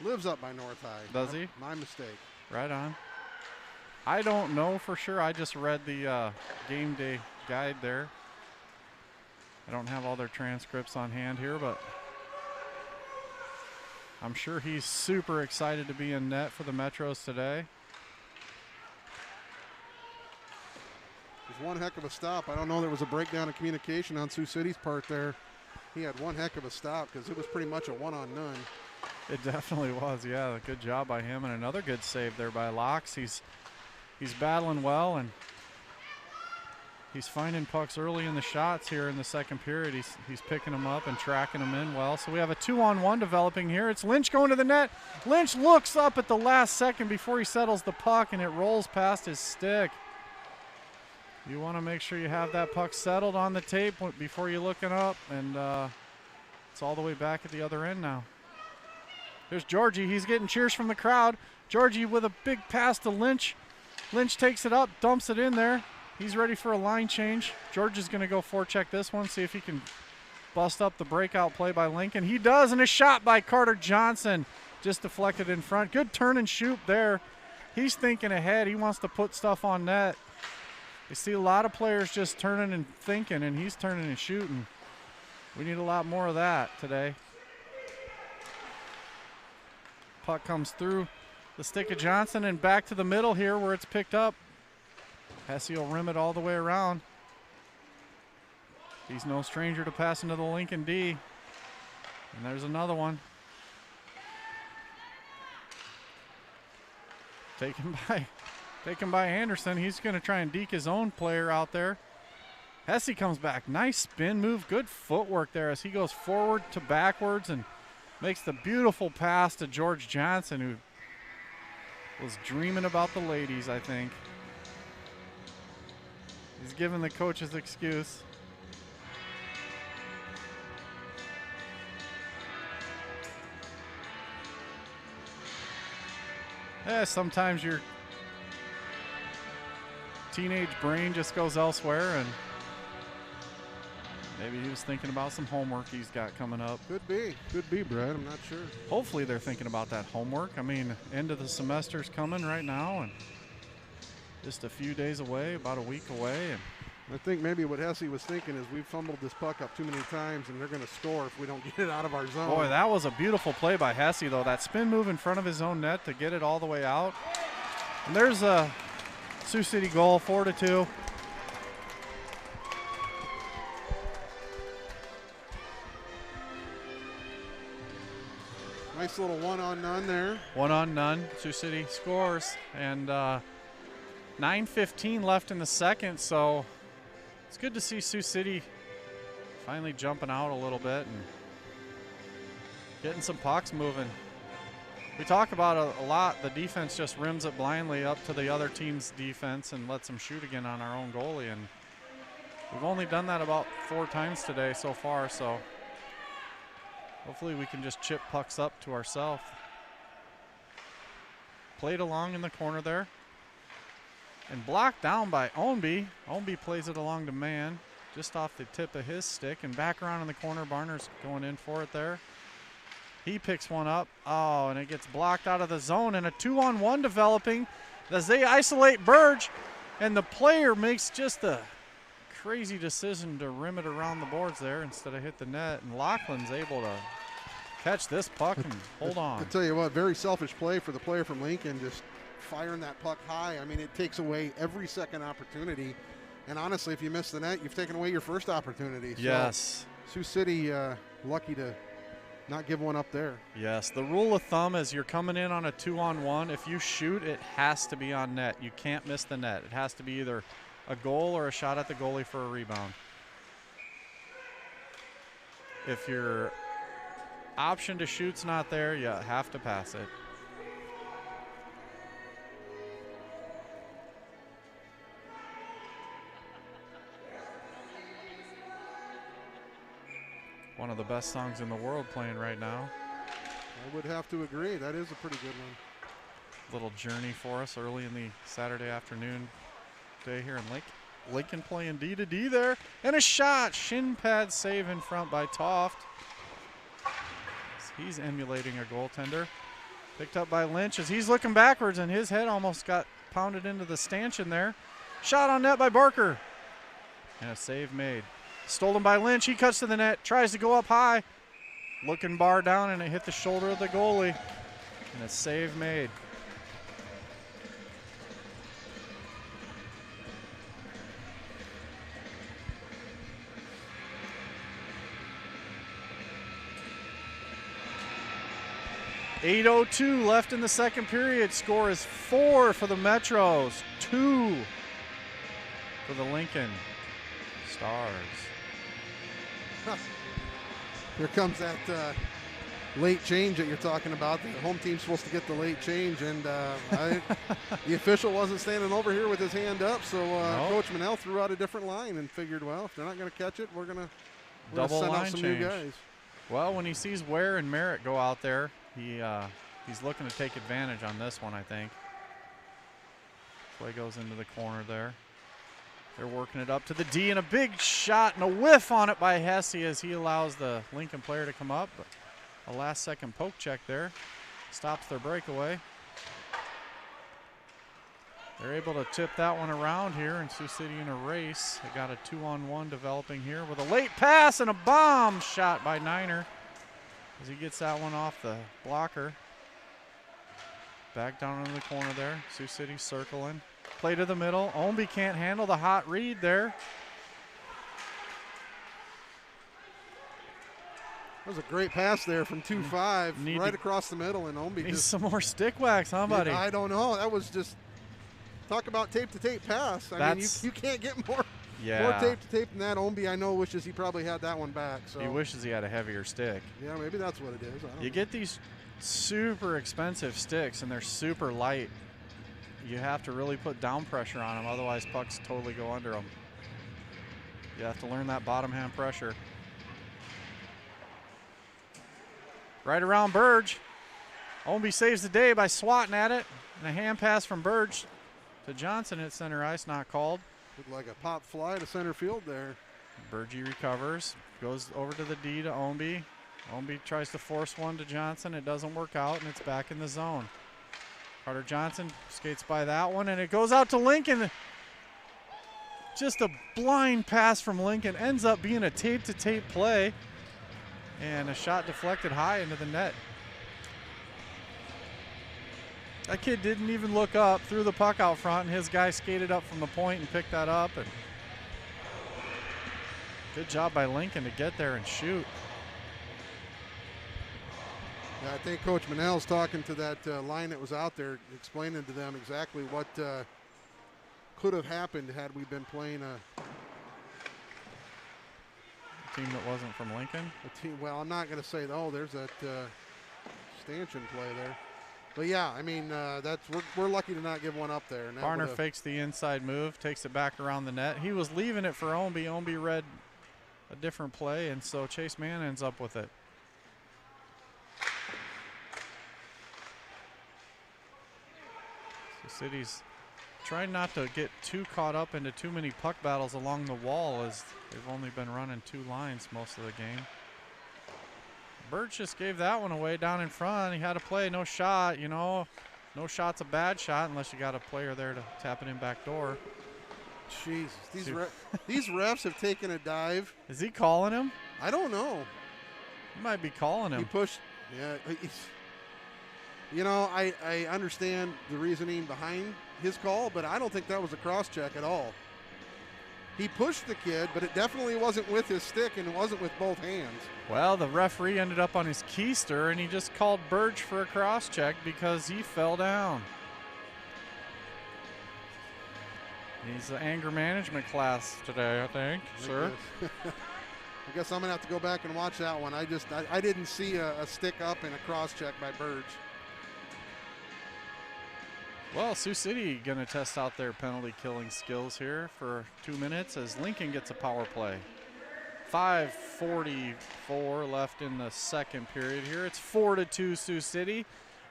Speaker 2: Lives up by North High.
Speaker 1: Does he?
Speaker 2: My mistake.
Speaker 1: Right on. I don't know for sure. I just read the game day guide there. I don't have all their transcripts on hand here, but I'm sure he's super excited to be in net for the Metros today.
Speaker 2: It was one heck of a stop. I don't know, there was a breakdown of communication on Sioux City's part there. He had one heck of a stop because it was pretty much a one-on-none.
Speaker 1: It definitely was, yeah. Good job by him, and another good save there by Locks. He's battling well, and he's finding pucks early in the shots here in the second period. He's picking them up and tracking them in well. So we have a 2-on-1 developing here. It's Lynch going to the net. Lynch looks up at the last second before he settles the puck, and it rolls past his stick. You want to make sure you have that puck settled on the tape before you're looking up, and it's all the way back at the other end now. There's Georgie. He's getting cheers from the crowd. Georgie with a big pass to Lynch. Lynch takes it up, dumps it in there. He's ready for a line change. George is going to go forecheck this one, see if he can bust up the breakout play by Lincoln. He does, and a shot by Carter Johnson. Just deflected in front. Good turn and shoot there. He's thinking ahead. He wants to put stuff on net. You see a lot of players just turning and thinking, and he's turning and shooting. We need a lot more of that today. Puck comes through the stick of Johnson and back to the middle here where it's picked up. Hesse will rim it all the way around. He's no stranger to passing to the Lincoln D. And there's another one. Taken by Anderson. He's going to try and deke his own player out there. Hesse comes back. Nice spin move. Good footwork there as he goes forward to backwards and makes the beautiful pass to George Johnson, who was dreaming about the ladies, I think. He's giving the coach his excuse. Sometimes your teenage brain just goes elsewhere, and maybe he was thinking about some homework he's got coming up.
Speaker 2: Could be, Brad. I'm not sure.
Speaker 1: Hopefully they're thinking about that homework. I mean, end of the semester's coming right now, and just a few days away, about a week away. And
Speaker 2: I think maybe what Hesse was thinking is we've fumbled this puck up too many times, and they're going to score if we don't get it out of our zone.
Speaker 1: Boy, that was a beautiful play by Hesse, though. That spin move in front of his own net to get it all the way out. And there's a Sioux City goal, 4-2.
Speaker 2: Nice little one-on-none there.
Speaker 1: One-on-none. Sioux City scores. And 9:15 left in the second, so it's good to see Sioux City finally jumping out a little bit and getting some pucks moving. We talk about a lot, the defense just rims it blindly up to the other team's defense and lets them shoot again on our own goalie. And we've only done that about 4 times today so far, so hopefully we can just chip pucks up to ourselves. Played along in the corner there. And blocked down by Ownby. Ownby plays it along to man, just off the tip of his stick. And back around in the corner, Barner's going in for it there. He picks one up. Oh, and it gets blocked out of the zone. And a 2-on-1 developing as they isolate Burge. And the player makes just a crazy decision to rim it around the boards there instead of hit the net. And Laughlin's able to catch this puck and hold on.
Speaker 2: I'll tell you what, very selfish play for the player from Lincoln, just firing that puck high. I mean, it takes away every second opportunity. And honestly, if you miss the net, you've taken away your first opportunity.
Speaker 1: Yes.
Speaker 2: So, Sioux City lucky to not give one up there.
Speaker 1: Yes. The rule of thumb is you're coming in on a 2-on-1. If you shoot, it has to be on net. You can't miss the net. It has to be either a goal or a shot at the goalie for a rebound. If your option to shoot's not there, you have to pass it. One of the best songs in the world playing right now.
Speaker 2: I would have to agree. That is a pretty good one.
Speaker 1: Little journey for us early in the Saturday afternoon day here in Lincoln playing D to D there. And a shot. Shin pad save in front by Toft. He's emulating a goaltender. Picked up by Lynch as he's looking backwards and his head almost got pounded into the stanchion there. Shot on net by Barker. And a save made. Stolen by Lynch. He cuts to the net. Tries to go up high. Looking bar down and it hit the shoulder of the goalie. And a save made. .802 left in the second period. Score is 4 for the Metros, 2 for the Lincoln Stars.
Speaker 2: Here comes that late change that you're talking about. The home team's supposed to get the late change, and the official wasn't standing over here with his hand up, so Coach Manel threw out a different line and figured, well, if they're not going to catch it, we're going to send out some new guys.
Speaker 1: Well, when he sees Ware and Merritt go out there, he's looking to take advantage on this one, I think. Play goes into the corner there. They're working it up to the D, and a big shot and a whiff on it by Hesse as he allows the Lincoln player to come up. But a last-second poke check there stops their breakaway. They're able to tip that one around here, and Sioux City in a race. They got a 2-on-1 developing here with a late pass and a bomb shot by Niner as he gets that one off the blocker. Back down in the corner there. Sioux City circling. Play to the middle. Ownby can't handle the hot read there.
Speaker 2: That was a great pass there from 2-5 right across the middle, and Ownby
Speaker 1: needs
Speaker 2: just
Speaker 1: some more stick wax, huh, buddy?
Speaker 2: I don't know. That was just talk about tape-to-tape pass. I mean, you can't get more tape-to-tape than that. Ownby, I know, wishes he probably had that one back. So
Speaker 1: he wishes he had a heavier stick.
Speaker 2: Yeah, maybe that's what it is. I don't know.
Speaker 1: Get these super expensive sticks, and they're super light. You have to really put down pressure on them, otherwise pucks totally go under them. You have to learn that bottom hand pressure. Right around Burge. Ownby saves the day by swatting at it. And a hand pass from Burge to Johnson at center ice, not called.
Speaker 2: Looked like a pop fly to center field there.
Speaker 1: Burge recovers, goes over to the D to Ownby. Ownby tries to force one to Johnson. It doesn't work out, and it's back in the zone. Carter Johnson skates by that one, and it goes out to Lincoln. Just a blind pass from Lincoln. Ends up being a tape-to-tape play. And a shot deflected high into the net. That kid didn't even look up, threw the puck out front, and his guy skated up from the point and picked that up. And good job by Lincoln to get there and shoot.
Speaker 2: Yeah, I think Coach Manel's talking to that line that was out there, explaining to them exactly what could have happened had we been playing a
Speaker 1: team that wasn't from Lincoln?
Speaker 2: Well, I'm not going to say, oh, there's that stanchion play there. But yeah, I mean, we're lucky to not give one up there. And
Speaker 1: Barner fakes the inside move, takes it back around the net. He was leaving it for Ownby. Ownby read a different play, and so Chase Mann ends up with it. So City's trying not to get too caught up into too many puck battles along the wall, as they've only been running 2 lines most of the game. Burge just gave that one away down in front. He had a play, no shot, you know. No shot's a bad shot unless you got a player there to tap it in back door.
Speaker 2: Jesus, these refs have taken a dive.
Speaker 1: Is he calling him?
Speaker 2: I don't know.
Speaker 1: He might be calling him.
Speaker 2: He pushed, yeah. You know, I understand the reasoning behind his call, but I don't think that was a cross check at all. He pushed the kid, but it definitely wasn't with his stick, and it wasn't with both hands.
Speaker 1: Well, the referee ended up on his keister, and he just called Burge for a cross check because he fell down. He's an anger management class today, I think, sir.
Speaker 2: I guess I'm going to have to go back and watch that one. I didn't see a stick up and a cross check by Burge.
Speaker 1: Well, Sioux City going to test out their penalty killing skills here for 2 minutes as Lincoln gets a power play. 5:44 left in the second period here. It's 4-2 Sioux City,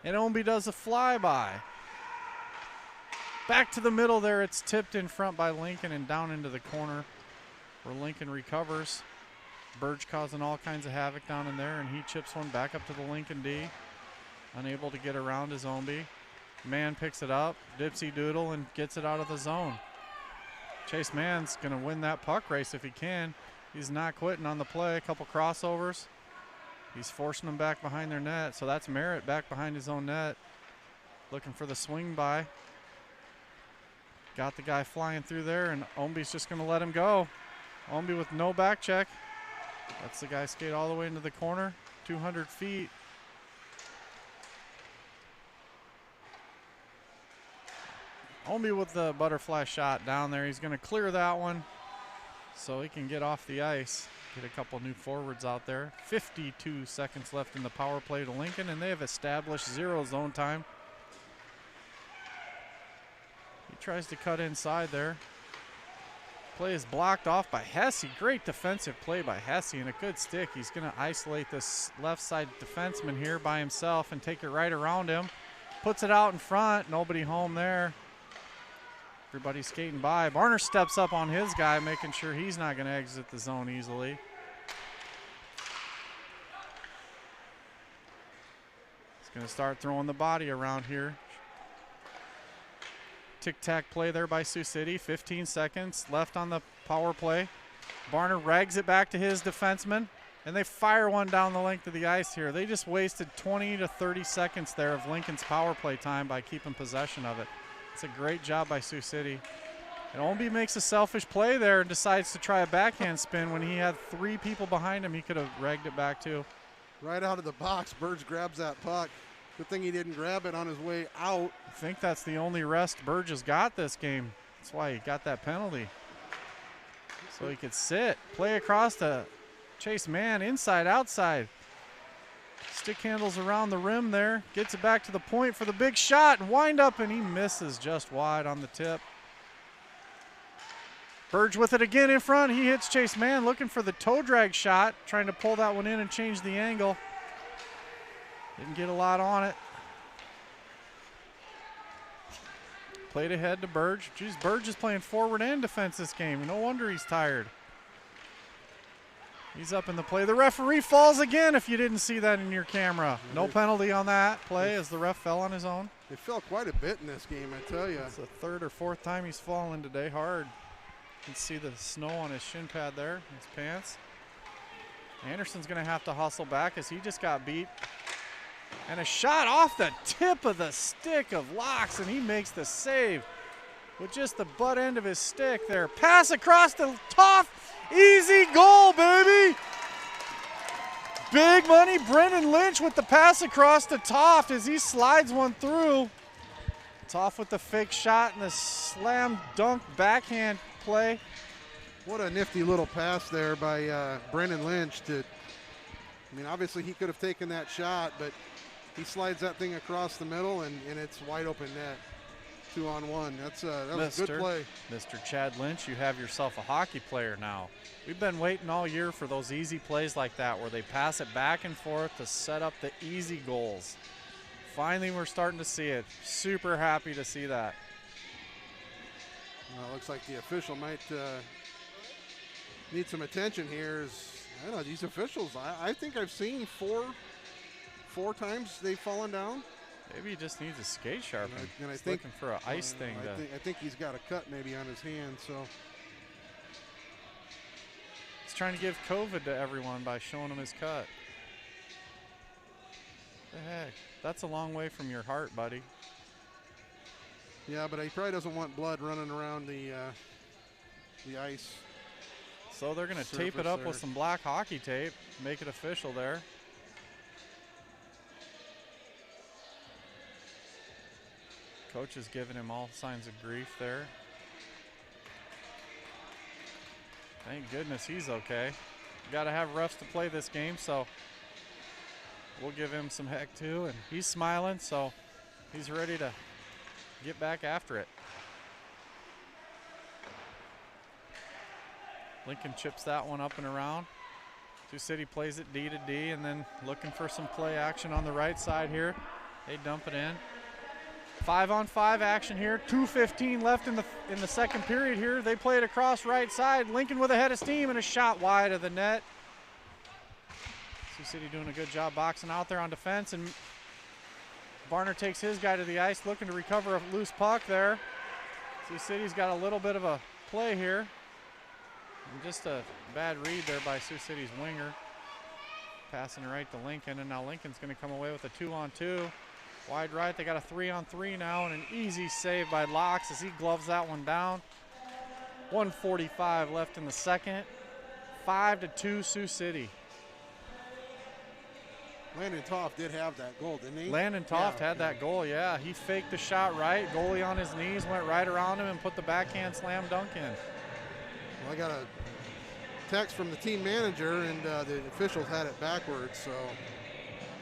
Speaker 1: and Ownby does a flyby. Back to the middle there. It's tipped in front by Lincoln and down into the corner where Lincoln recovers. Burge causing all kinds of havoc down in there, and he chips one back up to the Lincoln D. Unable to get around his Ownby. Mann picks it up, dipsy doodle, and gets it out of the zone. Chase Mann's going to win that puck race if he can. He's not quitting on the play. A couple crossovers. He's forcing them back behind their net, so that's Merritt back behind his own net. Looking for the swing by. Got the guy flying through there, and Ownby's just going to let him go. Ownby with no back check. Lets the guy skate all the way into the corner. 200 feet. Ownby with the butterfly shot down there. He's going to clear that one so he can get off the ice. Get a couple new forwards out there. 52 seconds left in the power play to Lincoln, and they have established 0 zone time. He tries to cut inside there. Play is blocked off by Hesse. Great defensive play by Hesse and a good stick. He's going to isolate this left side defenseman here by himself and take it right around him. Puts it out in front. Nobody home there. Everybody skating by. Barner steps up on his guy, making sure he's not going to exit the zone easily. He's going to start throwing the body around here. Tic-tac play there by Sioux City. 15 seconds left on the power play. Barner rags it back to his defenseman. And they fire one down the length of the ice here. They just wasted 20 to 30 seconds there of Lincoln's power play time by keeping possession of it. It's a great job by Sioux City. And Ownby makes a selfish play there and decides to try a backhand spin when he had 3 people behind him. He could have ragged it back too.
Speaker 2: Right out of the box, Burge grabs that puck. Good thing he didn't grab it on his way out.
Speaker 1: I think that's the only rest Burge has got this game. That's why he got that penalty. So he could sit, play across to Chase Mann, inside, outside. Stick handles around the rim there. Gets it back to the point for the big shot and wind up, and he misses just wide on the tip. Burge with it again in front. He hits Chase Mann looking for the toe drag shot, trying to pull that one in and change the angle. Didn't get a lot on it. Played ahead to Burge. Geez, Burge is playing forward and defense this game. No wonder he's tired. He's up in the play. The referee falls again if you didn't see that in your camera. No penalty on that play as the ref fell on his own.
Speaker 2: It fell quite a bit in this game, I tell you.
Speaker 1: It's the 3rd or 4th time he's fallen today hard. You can see the snow on his shin pad there, his pants. Anderson's going to have to hustle back as he just got beat. And a shot off the tip of the stick of Locks, and he makes the save with just the butt end of his stick there. Pass across to Toft. Easy goal, baby. Big money, Brendan Lynch with the pass across to Toft as he slides one through. Toft with the fake shot and the slam dunk backhand play.
Speaker 2: What a nifty little pass there by Brendan Lynch. I mean, obviously he could have taken that shot, but he slides that thing across the middle, and it's wide open net. 2-on-1. That was a good play.
Speaker 1: Mr. Chad Lynch, you have yourself a hockey player now. We've been waiting all year for those easy plays like that where they pass it back and forth to set up the easy goals. Finally, we're starting to see it. Super happy to see that.
Speaker 2: Well, it looks like the official might need some attention here. I don't know, these officials, I think I've seen four times they've fallen down.
Speaker 1: Maybe he just needs a skate sharpen.
Speaker 2: And I
Speaker 1: He's
Speaker 2: think,
Speaker 1: looking for an ice thing.
Speaker 2: I think he's got a cut maybe on his hand. So
Speaker 1: he's trying to give COVID to everyone by showing them his cut. The heck? That's a long way from your heart, buddy.
Speaker 2: Yeah, but he probably doesn't want blood running around the ice.
Speaker 1: So they're going to tape it up there with some black hockey tape, make it official there. Coach is giving him all signs of grief there. Thank goodness he's okay. Got to have refs to play this game, so we'll give him some heck too. And he's smiling, so he's ready to get back after it. Lincoln chips that one up and around. Sioux City plays it D to D, and then looking for some play action on the right side here. They dump it in. 5-on-5 action here. 2:15 left in the second period here. They play it across right side. Lincoln with a head of steam and a shot wide of the net. Sioux City doing a good job boxing out there on defense, and Varner takes his guy to the ice looking to recover a loose puck there. Sioux City's got a little bit of a play here. And just a bad read there by Sioux City's winger. Passing right to Lincoln, and now Lincoln's going to come away with a 2-on-2. Wide right, they got a 3-on-3 now, and an easy save by Locks as he gloves that one down. 1:45 left in the second. 5-2 Sioux City.
Speaker 2: Landon Toft did have that goal, didn't he?
Speaker 1: Landon Toft had that goal, yeah. He faked the shot right. Goalie on his knees, went right around him and put the backhand slam dunk in.
Speaker 2: Well, I got a text from the team manager, and the officials had it backwards, so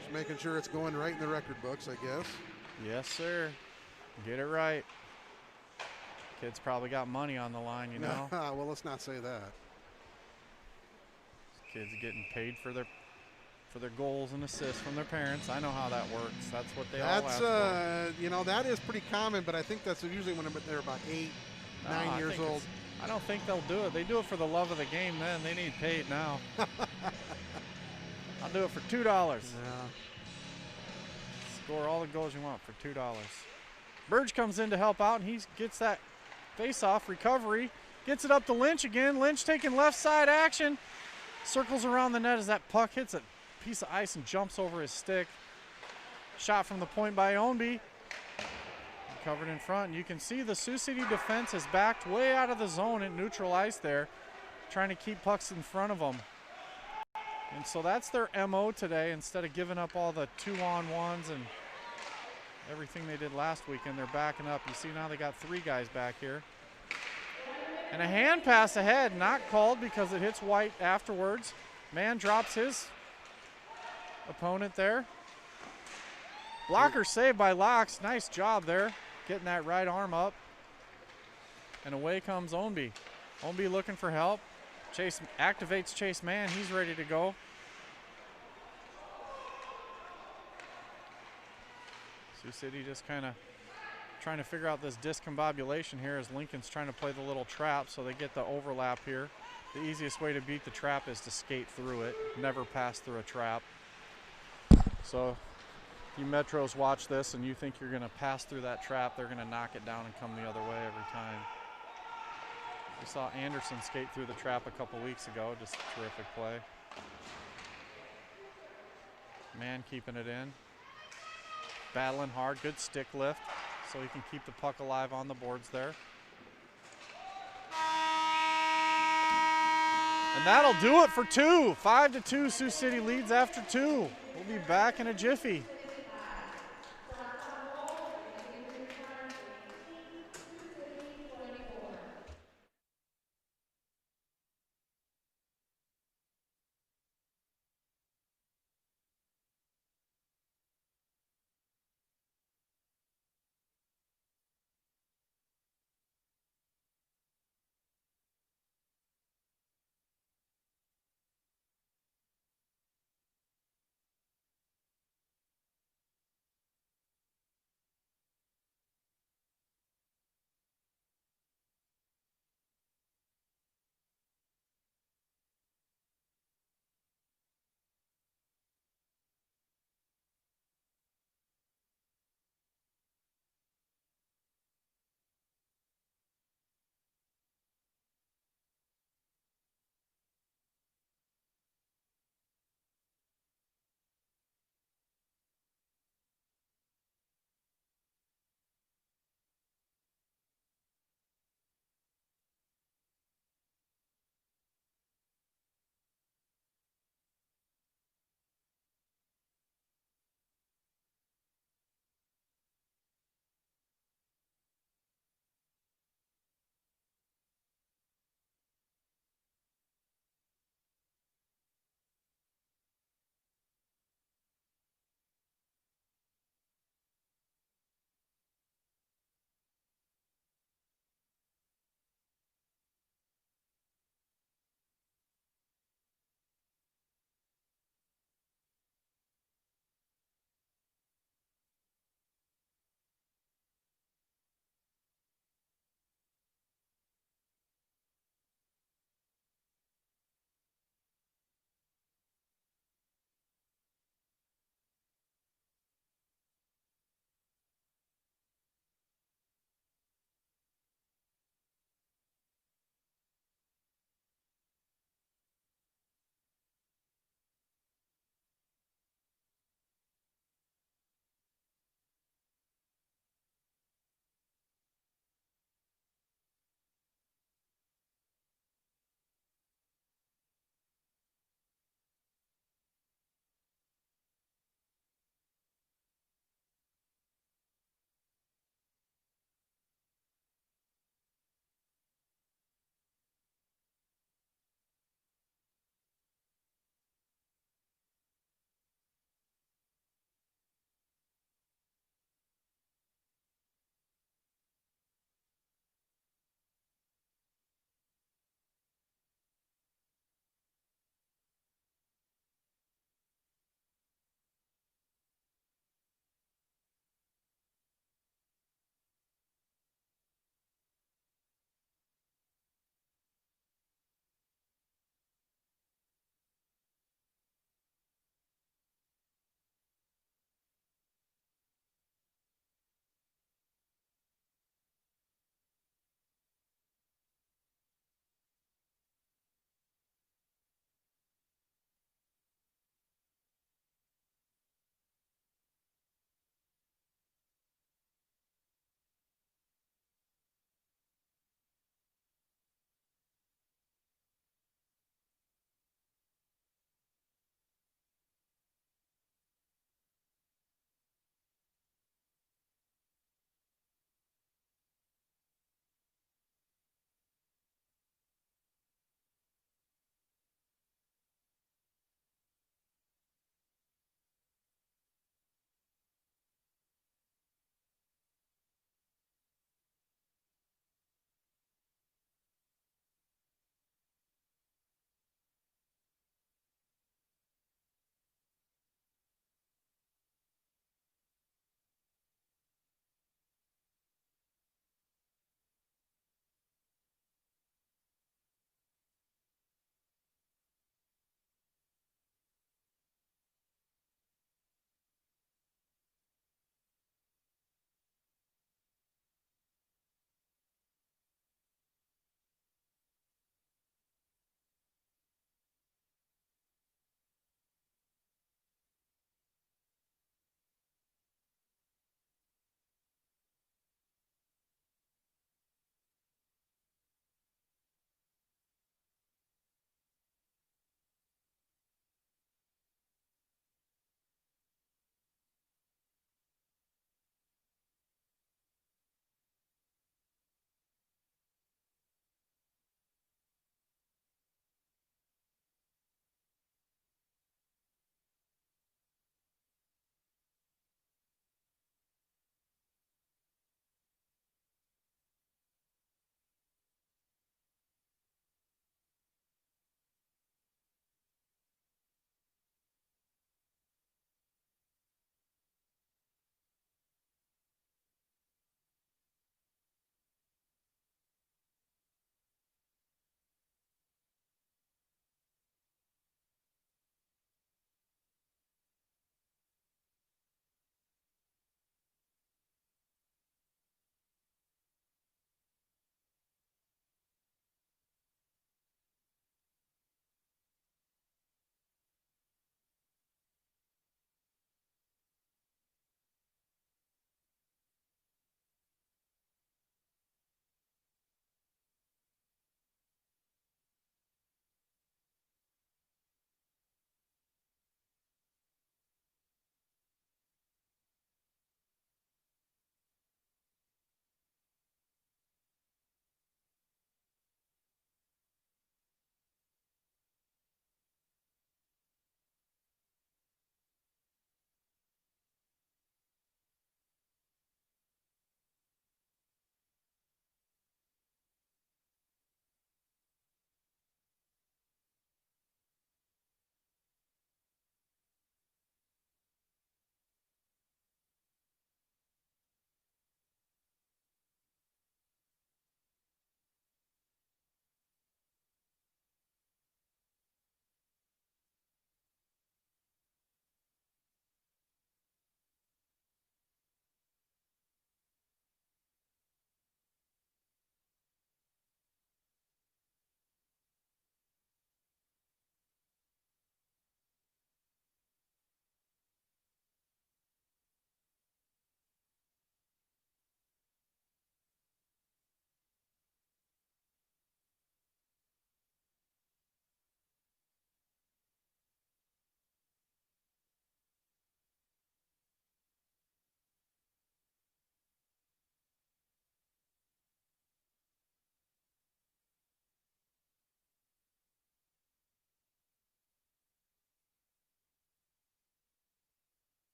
Speaker 2: just making sure it's going right in the record books, I guess.
Speaker 1: Yes, sir. Get it right. Kids probably got money on the line, you know.
Speaker 2: Well, let's not say that.
Speaker 1: Kids getting paid for their goals and assists from their parents. I know how that works. That's what they all ask for.
Speaker 2: You know, that is pretty common, but I think that's usually when they're about 8, 9 years old.
Speaker 1: I don't think they'll do it. They do it for the love of the game then. They need paid now. I'll do it for $2. Yeah. Score all the goals you want for $2. Burge comes in to help out, and he gets that face-off recovery. Gets it up to Lynch again. Lynch taking left side action. Circles around the net as that puck hits a piece of ice and jumps over his stick. Shot from the point by Ownby. Covered in front. And you can see the Sioux City defense has backed way out of the zone at neutral ice there, trying to keep pucks in front of them. And so that's their MO today. Instead of giving up all the 2-on-1s and everything they did last weekend, they're backing up. You see now they got 3 guys back here. And a hand pass ahead, not called because it hits White afterwards. Man drops his opponent there. Blocker saved by Locks. Nice job there, getting that right arm up. And away comes Ownby. Ownby looking for help. Chase activates Chase Man. He's ready to go. Sioux City just kind of trying to figure out this discombobulation here as Lincoln's trying to play the little trap, so they get the overlap here. The easiest way to beat the trap is to skate through it, never pass through a trap. So you Metros watch this and you think you're going to pass through that trap, they're going to knock it down and come the other way every time. We saw Anderson skate through the trap a couple weeks ago, just a terrific play. Man keeping it in. Battling hard, good stick lift, so he can keep the puck alive on the boards there. And that'll do it for 2. 5-2, Sioux City leads after 2. We'll be back in a jiffy.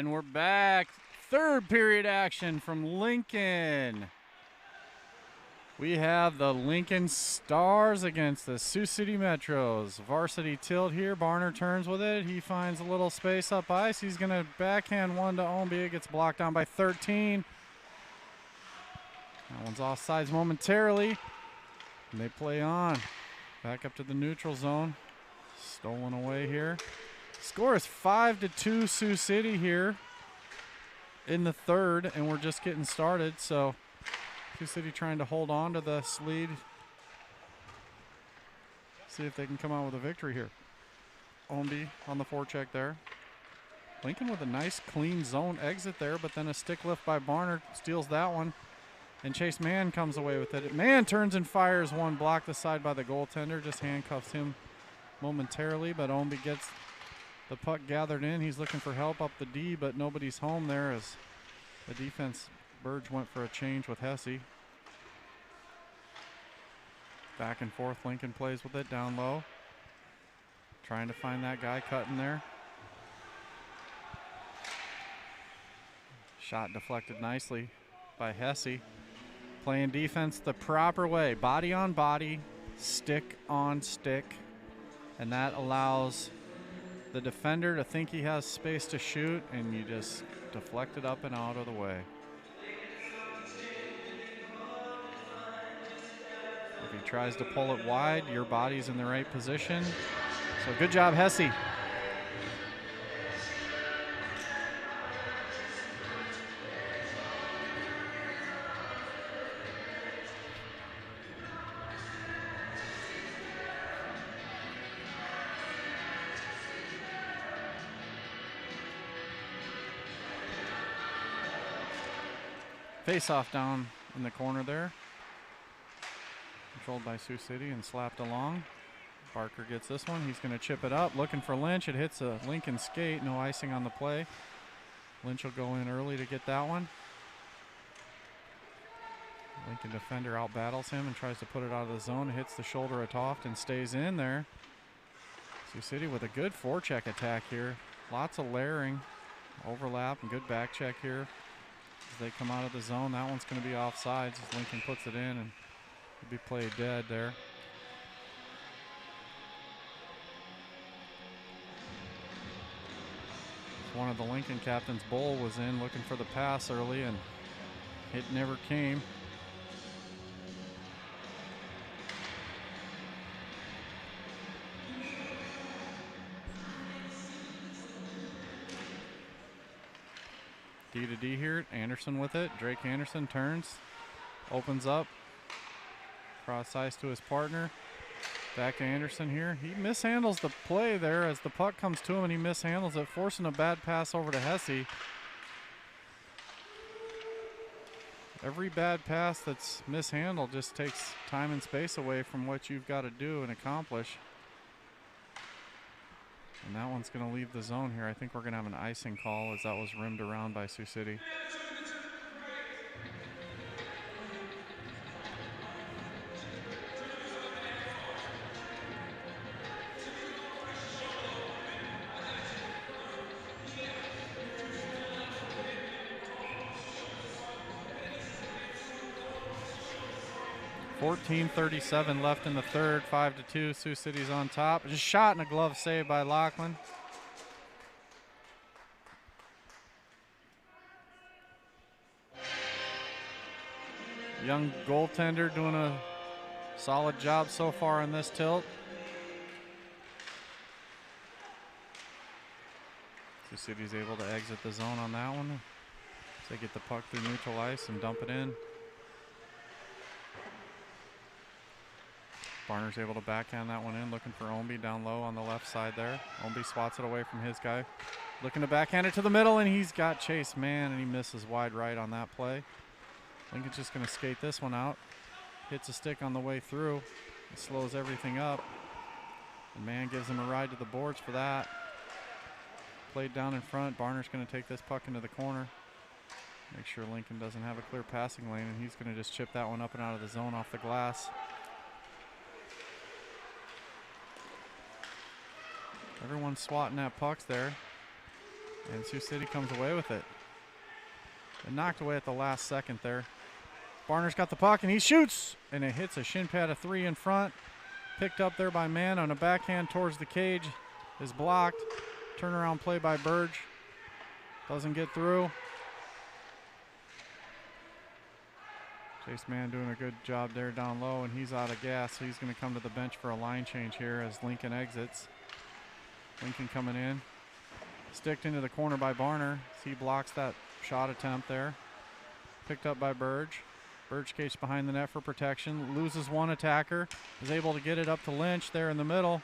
Speaker 1: And we're back. Third period action from Lincoln. We have the Lincoln Stars against the Sioux City Metros. Varsity tilt here. Barner turns with it. He finds a little space up ice. He's going to backhand one to Omby. It gets blocked down by 13. That one's offsides momentarily. And they play on. Back up to the neutral zone. Stolen away here. Score is 5-2 Sioux City here in the third, and we're just getting started. So Sioux City trying to hold on to this lead. See if they can come out with a victory here. Omby on the forecheck there. Lincoln with a nice clean zone exit there, but then a stick lift by Barner steals that one. And Chase Mann comes away with it. Mann turns and fires one, blocked aside by the goaltender. Just handcuffs him momentarily, but Omby gets the puck gathered in. He's looking for help up the D, but nobody's home there as the defense, Burge went for a change with Hesse. Back and forth, Lincoln plays with it down low. Trying to find that guy cutting there. Shot deflected nicely by Hesse. Playing defense the proper way, body on body, stick on stick, and that allows the defender to think he has space to shoot, and you just deflect it up and out of the way. If he tries to pull it wide, your body's in the right position. So good job, Hesse. Face off down in the corner there. Controlled by Sioux City and slapped along. Barker gets this one. He's going to chip it up. Looking for Lynch. It hits a Lincoln skate. No icing on the play. Lynch will go in early to get that one. Lincoln defender out battles him and tries to put it out of the zone. It hits the shoulder of Toft and stays in there. Sioux City with a good forecheck attack here. Lots of layering, overlap, and good back check here. As they come out of the zone, that one's going to be offsides as Lincoln puts it in and will be played dead there. One of the Lincoln captains, Bull, was in looking for the pass early and it never came. D to D here. Anderson with it. Drake Anderson turns, opens up, cross ice to his partner. Back to Anderson here. He mishandles the play there as the puck comes to him, and he mishandles it, forcing a bad pass over to Hesse. Every bad pass that's mishandled just takes time and space away from what you've got to do and accomplish. And that one's going to leave the zone here. I think we're going to have an icing call as that was rimmed around by Sioux City. .37 left in the third, 5-2. Sioux City's on top. Just shot and a glove save by Lachlan. Young goaltender doing a solid job so far in this tilt. Sioux City's able to exit the zone on that one. So they get the puck through neutral ice and dump it in. Barner's able to backhand that one in, looking for Omby down low on the left side there. Omby swats it away from his guy. Looking to backhand it to the middle, and he's got Chase Mann, and he misses wide right on that play. Lincoln's just going to skate this one out. Hits a stick on the way through. It slows everything up. And Mann gives him a ride to the boards for that. Played down in front. Barner's going to take this puck into the corner. Make sure Lincoln doesn't have a clear passing lane, and he's going to just chip that one up and out of the zone off the glass. Everyone's swatting at pucks there. And Sioux City comes away with it. And knocked away at the last second there. Barner's got the puck, and he shoots! And it hits a shin pad of 3 in front. Picked up there by Mann on a backhand towards the cage. Is blocked. Turnaround play by Burge. Doesn't get through. Chase Mann doing a good job there down low, and he's out of gas, so he's going to come to the bench for a line change here as Lincoln exits. Lincoln coming in. Sticked into the corner by Barner. He blocks that shot attempt there. Picked up by Burge. Burge caged behind the net for protection. Loses one attacker. Is able to get it up to Lynch there in the middle.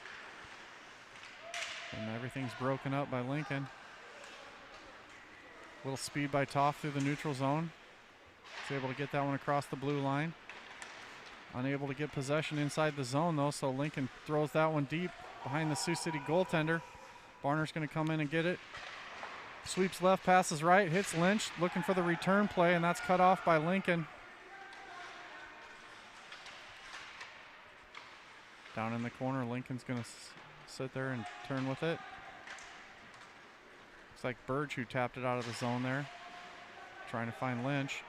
Speaker 1: And everything's broken up by Lincoln. Little speed by Toff through the neutral zone. He's able to get that one across the blue line. Unable to get possession inside the zone though, so Lincoln throws that one deep behind the Sioux City goaltender. Barner's going to come in and get it. Sweeps left, passes right, hits Lynch, looking for the return play, and that's cut off by Lincoln. Down in the corner, Lincoln's going to sit there and turn with it. Looks like Burge who tapped it out of the zone there. Trying to find Lynch.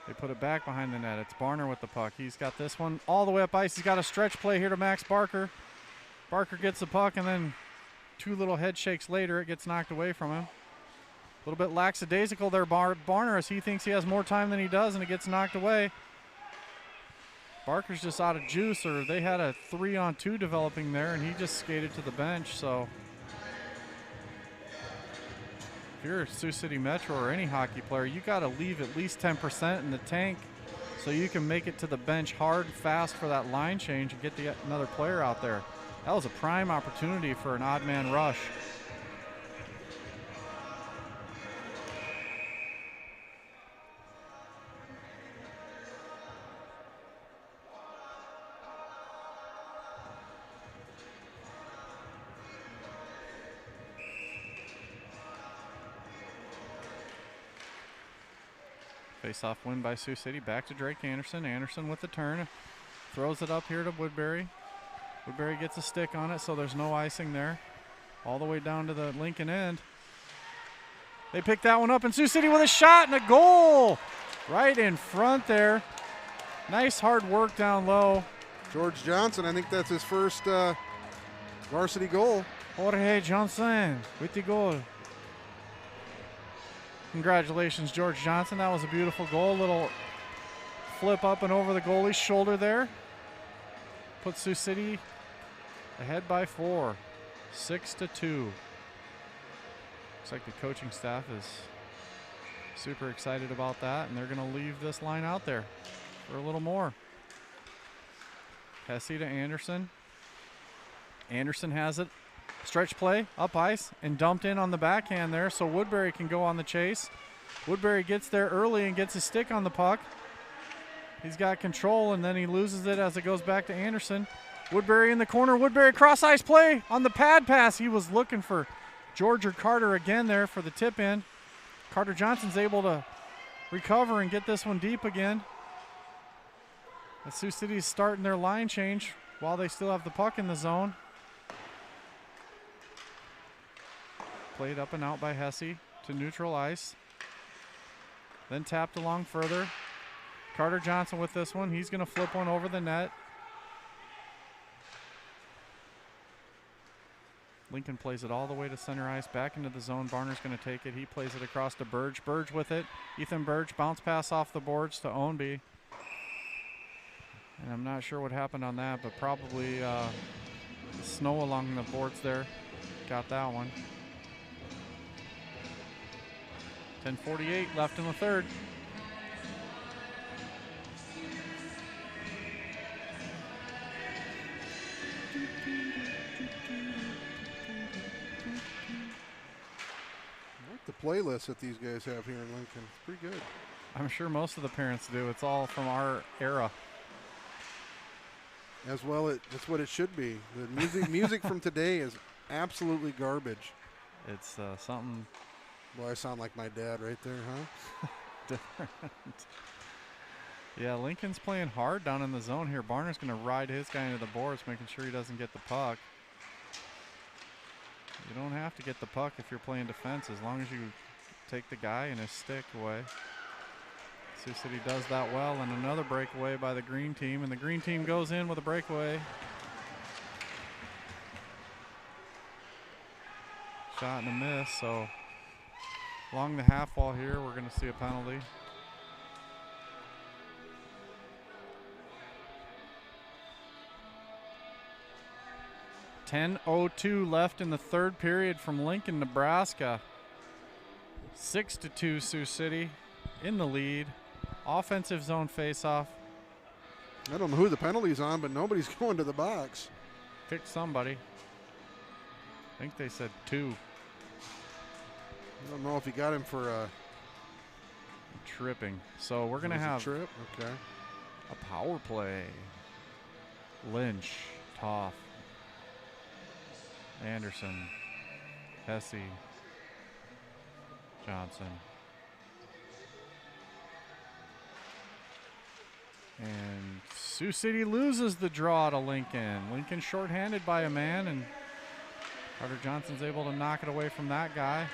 Speaker 1: They put it back behind the net. It's Barner with the puck. He's got this one all the way up ice. He's got a stretch play here to Max Barker. Barker gets the puck, and then 2 little head shakes later, it gets knocked away from him. A little bit lackadaisical there, Barner, as he thinks he has more time than he does, and it gets knocked away. Barker's just out of juice, or they had a 3-on-2 developing there, and he just skated to the bench. So if you're a Sioux City Metro or any hockey player, you got to leave at least 10% in the tank so you can make it to the bench hard, fast for that line change and get another player out there. That was a prime opportunity for an odd man rush. Face-off win by Sioux City. Back to Drake Anderson. Anderson with the turn. Throws it up here to Woodbury. Woodbury gets a stick on it, so there's no icing there. All the way down to the Lincoln end. They pick that one up, and Sioux City with a shot and a goal right in front there. Nice hard work down low.
Speaker 2: George Johnson, I think that's his first varsity goal.
Speaker 1: Jorge Johnson with the goal. Congratulations, George Johnson. That was a beautiful goal. Little flip up and over the goalie's shoulder there. Puts Sioux City ahead by 4, 6-2. Looks like the coaching staff is super excited about that, and they're going to leave this line out there for a little more. Hesse to Anderson. Anderson has it. Stretch play, up ice, and dumped in on the backhand there, so Woodbury can go on the chase. Woodbury gets there early and gets a stick on the puck. He's got control, and then he loses it as it goes back to Anderson. Woodbury in the corner. Woodbury cross-ice play on the pad pass. He was looking for George or Carter again there for the tip in. Carter Johnson's able to recover and get this one deep again. The Sioux City's starting their line change while they still have the puck in the zone. Played up and out by Hesse to neutral ice. Then tapped along further. Carter Johnson with this one. He's going to flip one over the net. Lincoln plays it all the way to center ice, back into the zone. Barner's going to take it. He plays it across to Burge. Burge with it. Ethan Burge, bounce pass off the boards to Ownby. And I'm not sure what happened on that, but probably snow along the boards there. Got that one. 10:48 left in the third.
Speaker 2: The playlist that these guys have here in Lincoln, it's pretty good.
Speaker 1: I'm sure most of the parents do. It's all from our era.
Speaker 2: As well, it's what it should be. The music from today is absolutely garbage.
Speaker 1: It's something.
Speaker 2: Boy, I sound like my dad right there, huh?
Speaker 1: Different. Yeah, Lincoln's playing hard down in the zone here. Barner's going to ride his guy into the boards, making sure he doesn't get the puck. You don't have to get the puck if you're playing defense, as long as you take the guy and his stick away. Sioux City does that well, and another breakaway by the green team, and the green team goes in with a breakaway. Shot and a miss, so along the half wall here, we're going to see a penalty. .10:02 left in the third period from Lincoln, Nebraska. 6-2 Sioux City in the lead. Offensive zone faceoff.
Speaker 2: I don't know who the penalty's on, but nobody's going to the box.
Speaker 1: Pick somebody. I think they said 2.
Speaker 2: I don't know if he got him for
Speaker 1: tripping. So we're going to have
Speaker 2: a trip. Okay.
Speaker 1: A power play. Lynch, Toff, Anderson, Hesse, Johnson. And Sioux City loses the draw to Lincoln. Lincoln shorthanded by a man, and Carter Johnson's able to knock it away from that guy.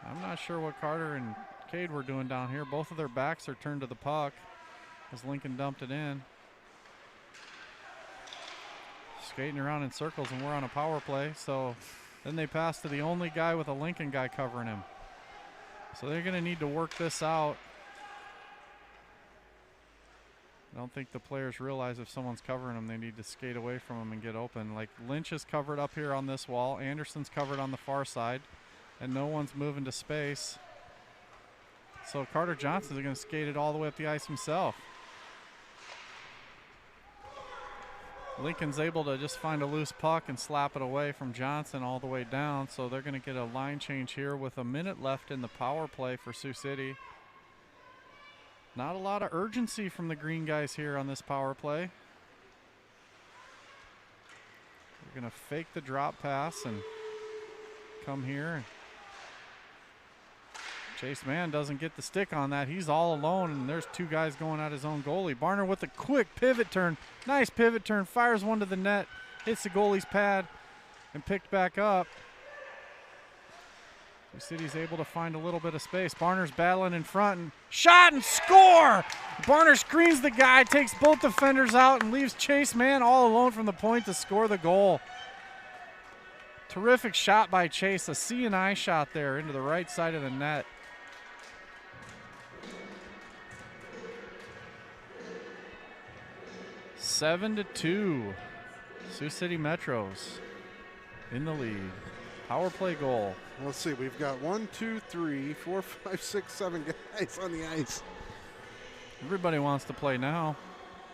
Speaker 1: I'm not sure what Carter and Cade were doing down here. Both of their backs are turned to the puck as Lincoln dumped it in. Skating around in circles, and we're on a power play. So then they pass to the only guy with a Lincoln guy covering him. So they're going to need to work this out. I don't think the players realize if someone's covering them, they need to skate away from them and get open. Like Lynch is covered up here on this wall. Anderson's covered on the far side, and no one's moving to space. So Carter Johnson is going to skate it all the way up the ice himself. Lincoln's able to just find a loose puck and slap it away from Johnson all the way down. So they're going to get a line change here with a minute left in the power play for Sioux City. Not a lot of urgency from the green guys here on this power play. We're going to fake the drop pass and come here. Chase Mann doesn't get the stick on that. He's all alone, and there's 2 guys going at his own goalie. Barner with a quick pivot turn. Nice pivot turn. Fires one to the net. Hits the goalie's pad and picked back up. Sioux City's able to find a little bit of space. Barner's battling in front and shot and score! Barner screens the guy, takes both defenders out, and leaves Chase Mann all alone from the point to score the goal. Terrific shot by Chase, a C&I shot there into the right side of the net. Seven to 2. Sioux City Metros in the lead. Power play goal.
Speaker 2: Let's see. We've got 1, 2, 3, 4, 5, 6, 7 guys on the ice.
Speaker 1: Everybody wants to play now.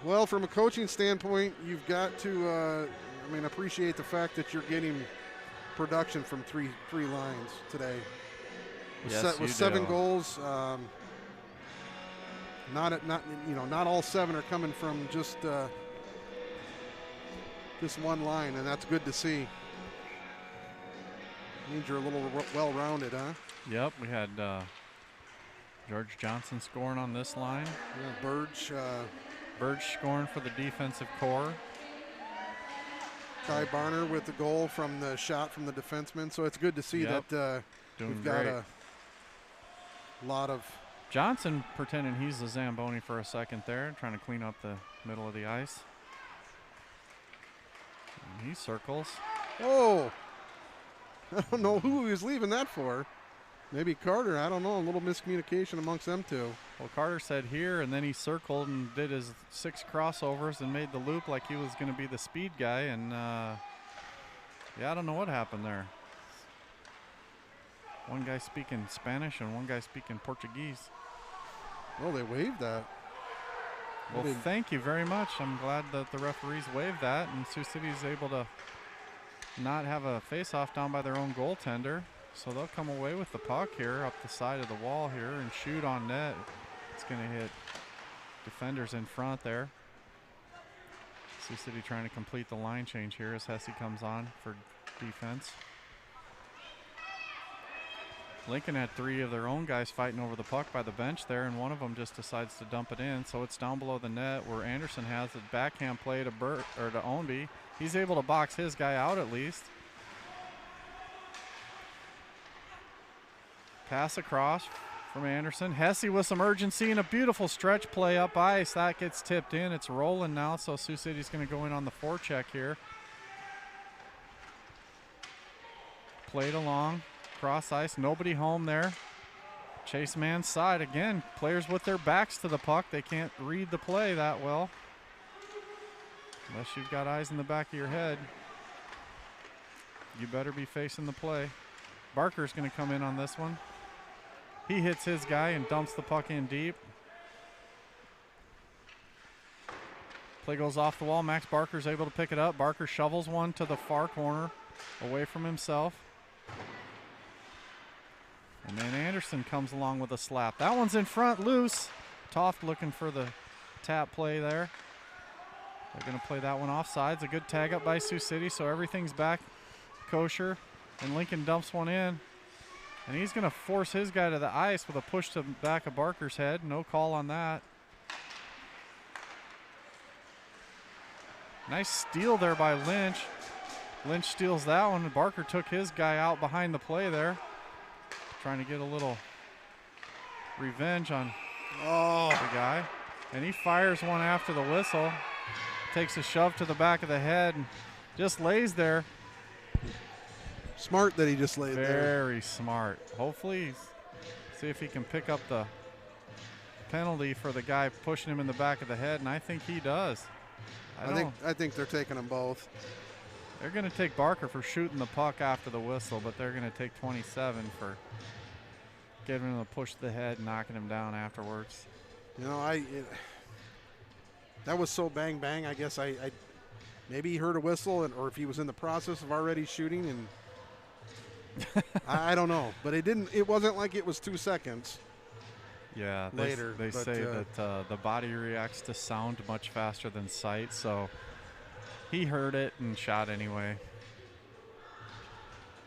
Speaker 2: Well, from a coaching standpoint, you've got to, appreciate the fact that you're getting production from three lines today. With 7 goals. Not all 7 are coming from just this one line, and that's good to see. Means you're a little well-rounded, huh?
Speaker 1: Yep, we had George Johnson scoring on this line.
Speaker 2: Yeah,
Speaker 1: Burge scoring for the defensive core.
Speaker 2: Ty Barner with the goal from the shot from the defenseman. So it's good to see that we've got a lot of...
Speaker 1: Johnson pretending he's the Zamboni for a second there, trying to clean up the middle of the ice. And he circles.
Speaker 2: Oh! I don't know who he was leaving that for. Maybe Carter. I don't know. A little miscommunication amongst them two.
Speaker 1: Well, Carter said here, and then he circled and did his 6 crossovers and made the loop like he was going to be the speed guy. And, I don't know what happened there. One guy speaking Spanish and one guy speaking Portuguese.
Speaker 2: Oh, they waved that.
Speaker 1: Well, thank you very much. I'm glad that the referees waved that, and Sioux City is able to not have a face-off down by their own goaltender. So they'll come away with the puck here up the side of the wall here and shoot on net. It's going to hit defenders in front there. Sioux City trying to complete the line change here as Hesse comes on for defense. Lincoln had 3 of their own guys fighting over the puck by the bench there, and one of them just decides to dump it in. So it's down below the net where Anderson has a backhand play to Ownby. He's able to box his guy out at least. Pass across from Anderson. Hesse with some urgency and a beautiful stretch play up ice. That gets tipped in. It's rolling now, so Sioux City's going to go in on the forecheck here. Played along. Cross ice, nobody home there. Chase man's side again. Players with their backs to the puck. They can't read the play that well. Unless you've got eyes in the back of your head. You better be facing the play. Barker's going to come in on this one. He hits his guy and dumps the puck in deep. Play goes off the wall. Max Barker's able to pick it up. Barker shovels one to the far corner away from himself. And then Anderson comes along with a slap. That one's in front, loose. Toft looking for the tap play there. They're going to play that one offsides. A good tag up by Sioux City, so everything's back kosher. And Lincoln dumps one in. And he's going to force his guy to the ice with a push to the back of Barker's head. No call on that. Nice steal there by Lynch. Lynch steals that one. Barker took his guy out behind the play there. Trying to get a little revenge on the guy. And he fires one after the whistle. Takes a shove to the back of the head and just lays there.
Speaker 2: Smart that he just laid there.
Speaker 1: Very smart. Hopefully, see if he can pick up the penalty for the guy pushing him in the back of the head, and I think he does.
Speaker 2: I think they're taking them both.
Speaker 1: They're going to take Barker for shooting the puck after the whistle, but they're going to take 27 for giving him a push to the head and knocking him down afterwards.
Speaker 2: You know, that was so bang bang. I guess I maybe he heard a whistle, or if he was in the process of already shooting, and I don't know. But it wasn't like it was 2 seconds.
Speaker 1: Yeah,
Speaker 2: later
Speaker 1: they say that the body reacts to sound much faster than sight, so he heard it and shot anyway.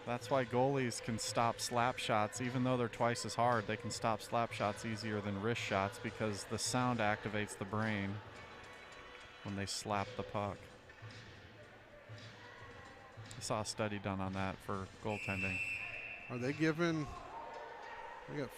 Speaker 1: That's why goalies can stop slap shots. Even though they're twice as hard, they can stop slap shots easier than wrist shots because the sound activates the brain when they slap the puck. I saw a study done on that for goaltending.
Speaker 2: Are they giving? We got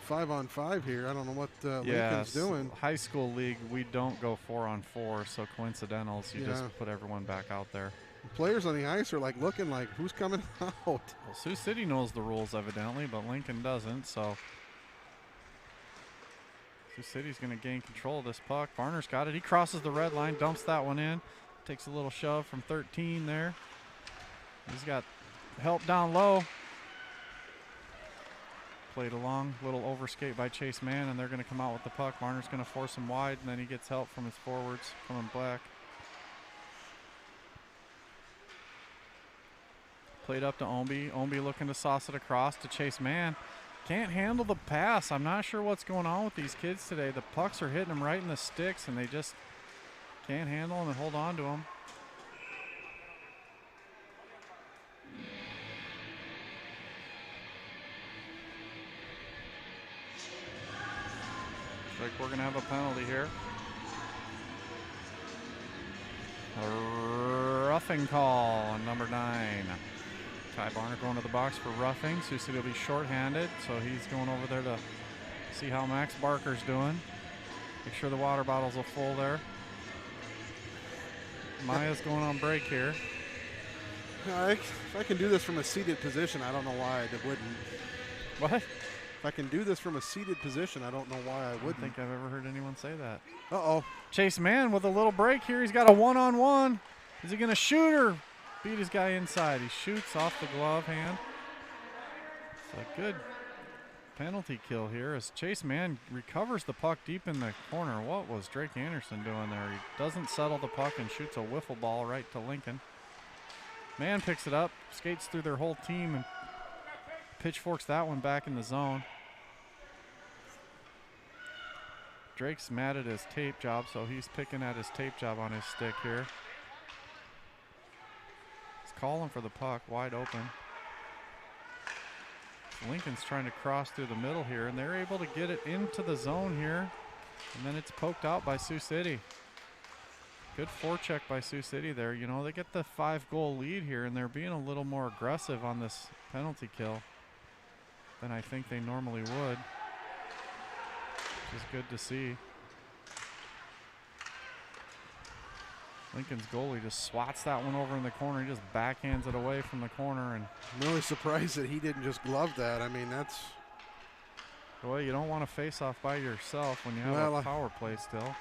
Speaker 2: 5-on-5 here. I don't know what Lincoln's doing.
Speaker 1: High school league, we don't go 4-on-4, so coincidentals, you just put everyone back out there.
Speaker 2: The players on the ice are like looking like, who's coming out?
Speaker 1: Well, Sioux City knows the rules evidently, but Lincoln doesn't, so Sioux City's going to gain control of this puck. Varner's got it. He crosses the red line, dumps that one in, takes a little shove from 13 there. He's got help down low. Played along, little overskate by Chase Mann, and they're going to come out with the puck. Varner's going to force him wide, and then he gets help from his forwards coming back. Played up to Ownby. Ownby looking to sauce it across to Chase Mann. Can't handle the pass. I'm not sure what's going on with these kids today. The pucks are hitting them right in the sticks, and they just can't handle them and hold on to them. Looks like we're going to have a penalty here. A roughing call on number 9. Ty Barner going to the box for roughing. Sioux City will be shorthanded, so he's going over there to see how Max Barker's doing. Make sure the water bottles are full there. Maya's going on break here.
Speaker 2: If I can do this from a seated position, I don't know why I wouldn't.
Speaker 1: What?
Speaker 2: If I can do this from a seated position, I don't know why I wouldn't.
Speaker 1: I don't think I've ever heard anyone say that.
Speaker 2: Uh-oh.
Speaker 1: Chase Mann with a little break here. He's got a one-on-one. Is he going to shoot or beat his guy inside? He shoots off the glove hand. It's a good penalty kill here as Chase Mann recovers the puck deep in the corner. What was Drake Anderson doing there? He doesn't settle the puck and shoots a wiffle ball right to Lincoln. Mann picks it up, skates through their whole team, and pitchforks that one back in the zone. Drake's mad at his tape job, so he's picking at his tape job on his stick here. He's calling for the puck, wide open. Lincoln's trying to cross through the middle here, and they're able to get it into the zone here. And then it's poked out by Sioux City. Good forecheck by Sioux City there. You know, they get the 5-goal lead here, and they're being a little more aggressive on this penalty kill than I think they normally would, which is good to see. Lincoln's goalie just swats that one over in the corner. He just backhands it away from the corner. And
Speaker 2: I'm really surprised that he didn't just glove that. I mean, that's...
Speaker 1: Well, you don't want to face off by yourself when you have a power play still.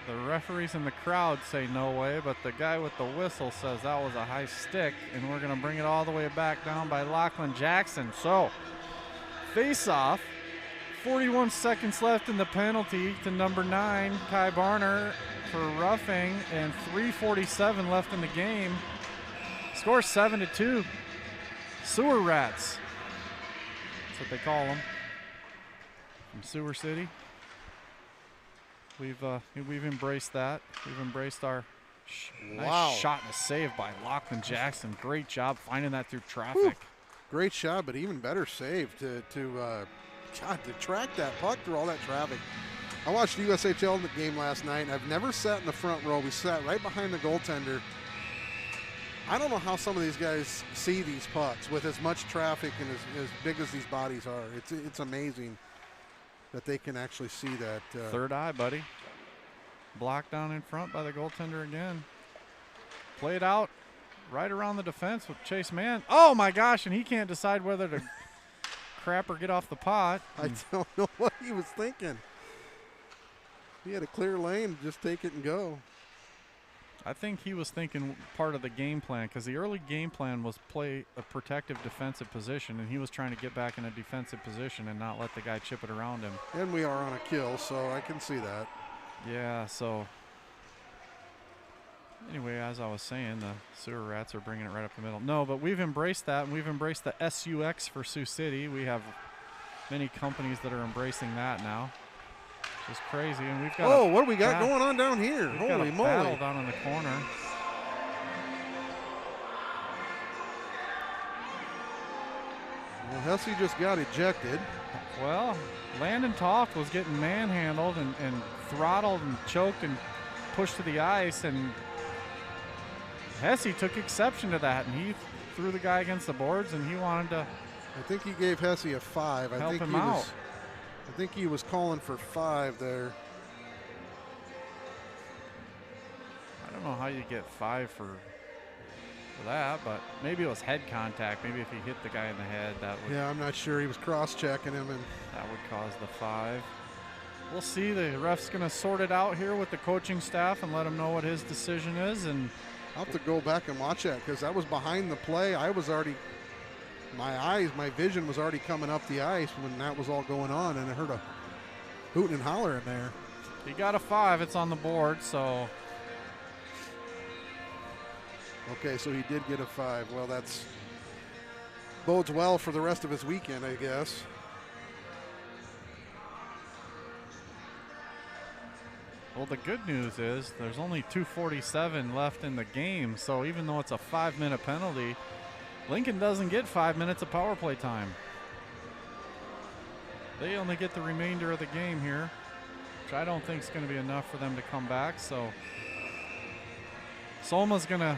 Speaker 1: The referees in the crowd say no way, but the guy with the whistle says that was a high stick, and we're going to bring it all the way back down by Lachlan Jackson. So, face off. 41 seconds left in the penalty to number 9, Kai Barner, for roughing, and 3:47 left in the game. Score 7-2. Sewer Rats. That's what they call them. From Sewer City. We've embraced that. We've embraced our nice shot and a save by Lachlan Jackson. Great job finding that through traffic.
Speaker 2: Whew. Great shot, but even better save to track that puck through all that traffic. I watched the USHL game last night. I've never sat in the front row. We sat right behind the goaltender. I don't know how some of these guys see these pucks with as much traffic and as big as these bodies are. It's amazing that they can actually see that.
Speaker 1: Third eye, buddy. Blocked down in front by the goaltender again. Played out right around the defense with Chase Mann. Oh my gosh, and he can't decide whether to crap or get off the pot.
Speaker 2: I don't know what he was thinking. He had a clear lane, just take it and go.
Speaker 1: I think he was thinking part of the game plan, because the early game plan was play a protective defensive position, and he was trying to get back in a defensive position and not let the guy chip it around him.
Speaker 2: And we are on a kill, so I can see that.
Speaker 1: Yeah, so anyway, as I was saying, the Sewer Rats are bringing it right up the middle. No, but we've embraced that, and we've embraced the SUX for Sioux City. We have many companies that are embracing that now. Just crazy, and we've got.
Speaker 2: Oh, what do we got going on down here? Holy moly!
Speaker 1: Battle down in the corner.
Speaker 2: Well, Hesse just got ejected.
Speaker 1: Well, Landon Toft was getting manhandled and throttled and choked and pushed to the ice, and Hesse took exception to that, and he threw the guy against the boards, and he wanted to.
Speaker 2: I think he gave Hesse a 5.
Speaker 1: Help him out.
Speaker 2: I think he was calling for 5 there.
Speaker 1: I don't know how you get 5 for that, but maybe it was head contact. Maybe if he hit the guy in the head, that would.
Speaker 2: Yeah, I'm not sure. He was cross-checking him, and
Speaker 1: that would cause the 5. We'll see. The ref's going to sort it out here with the coaching staff and let him know what his decision is. And
Speaker 2: I'll have to go back and watch that, because I was behind the play. I was already. My vision was already coming up the ice when that was all going on, and I heard a hooting and holler in there.
Speaker 1: He got a 5. It's on the board, so.
Speaker 2: Okay, so he did get a 5. Well, that's bodes well for the rest of his weekend, I guess.
Speaker 1: Well, the good news is there's only 2:47 left in the game, so even though it's a 5-minute penalty, Lincoln doesn't get 5 minutes of power play time. They only get the remainder of the game here, which I don't think is going to be enough for them to come back. So Solma's going to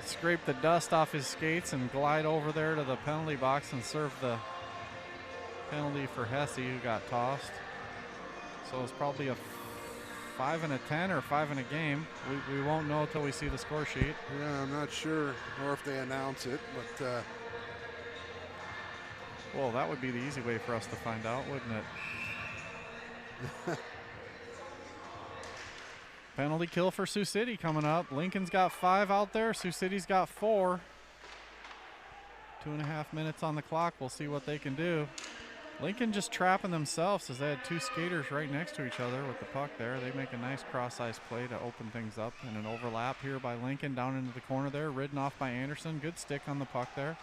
Speaker 1: scrape the dust off his skates and glide over there to the penalty box and serve the penalty for Hesse, who got tossed. So it's probably a 5 and a 10 or 5 in a game. We won't know until we see the score sheet.
Speaker 2: Yeah, I'm not sure, or if they announce it, but
Speaker 1: well, that would be the easy way for us to find out, wouldn't it? Penalty kill for Sioux City coming up. Lincoln's got 5 out there. Sioux City's got 4. 2.5 minutes on the clock. We'll see what they can do. Lincoln just trapping themselves as they had 2 skaters right next to each other with the puck there. They make a nice cross-ice play to open things up, and an overlap here by Lincoln down into the corner there, ridden off by Anderson. Good stick on the puck there,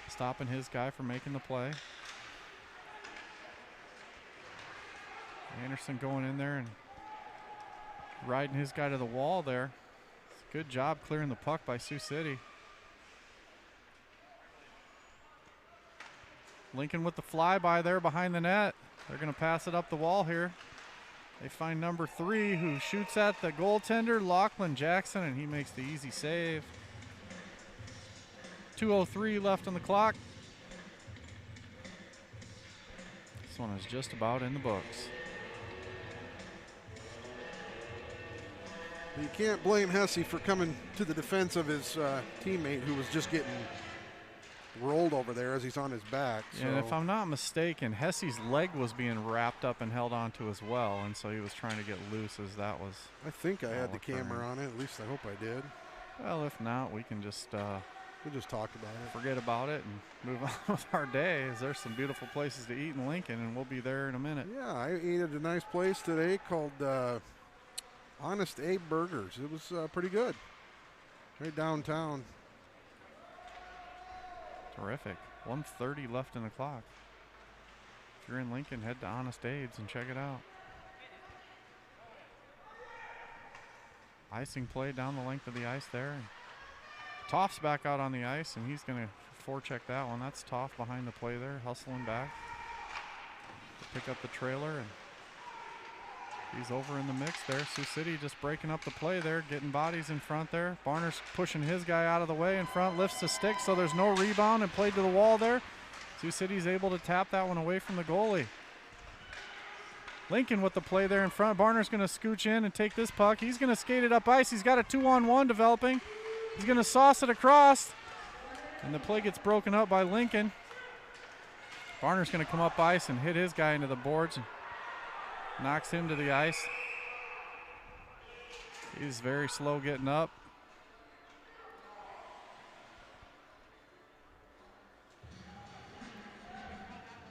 Speaker 1: stopping his guy from making the play. Anderson going in there and riding his guy to the wall there. Good job clearing the puck by Sioux City. Lincoln with the flyby there behind the net. They're going to pass it up the wall here. They find number 3 who shoots at the goaltender, Lachlan Jackson, and he makes the easy save. 2:03 left on the clock. This one is just about in the books.
Speaker 2: You can't blame Hesse for coming to the defense of his teammate who was just getting rolled over there as he's on his back.
Speaker 1: Yeah, and if I'm not mistaken, Hesse's leg was being wrapped up and held onto as well, and so he was trying to get loose as that was.
Speaker 2: I think I had the camera on it. At least I hope I did.
Speaker 1: Well, if not, we can just
Speaker 2: we'll just talk about it.
Speaker 1: Forget about it and move on with our day. As there's some beautiful places to eat in Lincoln, and we'll be there in a minute.
Speaker 2: Yeah, I ate at a nice place today called Honest Abe Burgers. It was pretty good. Right downtown.
Speaker 1: Terrific. 1:30 left in the clock. If you're in Lincoln, head to Honest Abe's and check it out. Icing play down the length of the ice there. And Toff's back out on the ice, and he's going to forecheck that one. That's Toff behind the play there, hustling back to pick up the trailer, and he's over in the mix there. Sioux City just breaking up the play there, getting bodies in front there. Barner's pushing his guy out of the way in front, lifts the stick so there's no rebound and played to the wall there. Sioux City's able to tap that one away from the goalie. Lincoln with the play there in front. Barner's going to scooch in and take this puck. He's going to skate it up ice. He's got a 2-on-1 developing. He's going to sauce it across, and the play gets broken up by Lincoln. Barner's going to come up ice and hit his guy into the boards and knocks him to the ice. He's very slow getting up.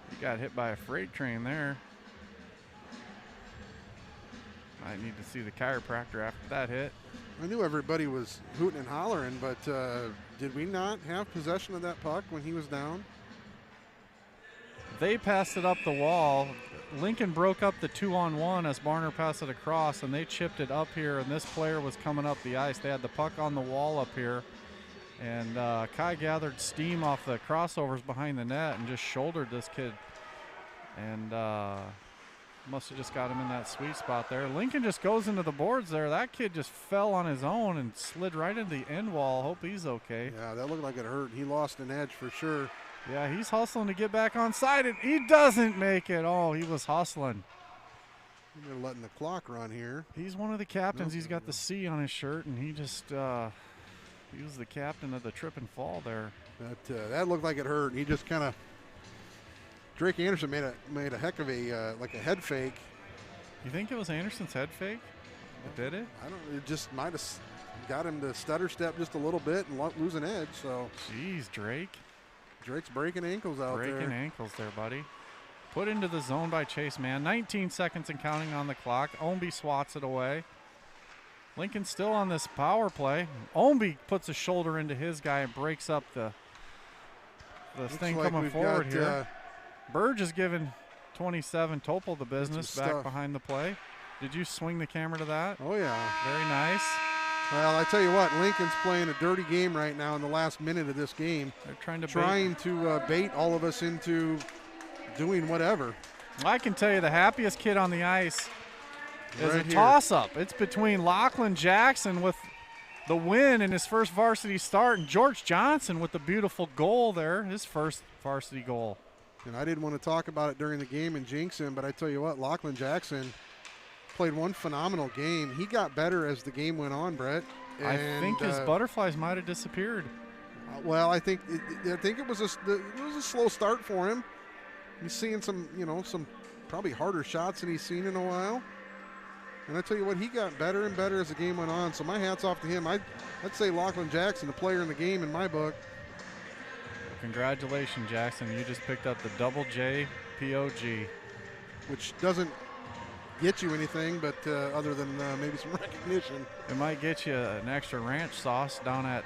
Speaker 1: He got hit by a freight train there. Might need to see the chiropractor after that hit.
Speaker 2: I knew everybody was hooting and hollering, but did we not have possession of that puck when he was down?
Speaker 1: They passed it up the wall. Lincoln broke up the 2-on-1 as Barner passed it across, and they chipped it up here, and this player was coming up the ice. They had the puck on the wall up here, and Kai gathered steam off the crossovers behind the net and just shouldered this kid, and must have just got him in that sweet spot there. Lincoln just goes into the boards there. That kid just fell on his own and slid right into the end wall. Hope he's okay.
Speaker 2: Yeah, that looked like it hurt. He lost an edge for sure.
Speaker 1: Yeah, he's hustling to get back on side, and he doesn't make it. Oh, he was hustling.
Speaker 2: They're letting the clock run here.
Speaker 1: He's one of the captains. He's got the C on his shirt, and he just he was the captain of the trip and fall there.
Speaker 2: That looked like it hurt. He just kind of Drake Anderson made a heck of a like a head fake.
Speaker 1: You think it was Anderson's head fake that did it?
Speaker 2: I don't. It just might have got him to stutter step just a little bit and lose an edge. So.
Speaker 1: Jeez, Drake.
Speaker 2: Drake's breaking ankles out there.
Speaker 1: Breaking ankles there, buddy. Put into the zone by Chase Mann. 19 seconds and counting on the clock. Omby swats it away. Lincoln still on this power play. Omby puts a shoulder into his guy and breaks up the thing
Speaker 2: like
Speaker 1: coming forward here. Burge is giving 27 Topol the business back behind the play. Did you swing the camera to that?
Speaker 2: Oh, yeah.
Speaker 1: Very nice.
Speaker 2: Well, I tell you what, Lincoln's playing a dirty game right now in the last minute of this game.
Speaker 1: They're trying
Speaker 2: to bait all of us into doing whatever.
Speaker 1: I can tell you the happiest kid on the ice is a toss-up. It's between Lachlan Jackson with the win in his first varsity start and George Johnson with the beautiful goal there, his first varsity goal.
Speaker 2: And I didn't want to talk about it during the game and jinx him, but I tell you what, Lachlan Jackson played one phenomenal game. He got better as the game went on, Brett.
Speaker 1: I think his butterflies might have disappeared.
Speaker 2: Well, I think it was a slow start for him. He's seeing some probably harder shots than he's seen in a while. And I tell you what, he got better and better as the game went on. So my hat's off to him. I'd say Lachlan Jackson, the player in the game in my book.
Speaker 1: Congratulations, Jackson. You just picked up the double J POG.
Speaker 2: Which doesn't get you anything, but other than maybe some recognition.
Speaker 1: It might get you an extra ranch sauce down at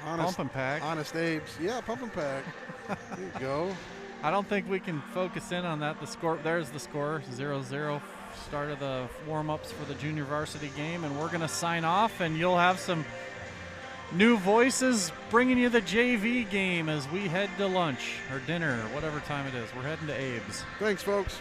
Speaker 1: Pump and Pack.
Speaker 2: Honest Abe's. Yeah, Pump and Pack. There you go.
Speaker 1: I don't think we can focus in on that. The score, there's the score, 0-0. Start of the warm-ups for the junior varsity game, and we're going to sign off, and you'll have some new voices bringing you the JV game as we head to lunch or dinner, whatever time it is. We're heading to Abe's.
Speaker 2: Thanks, folks.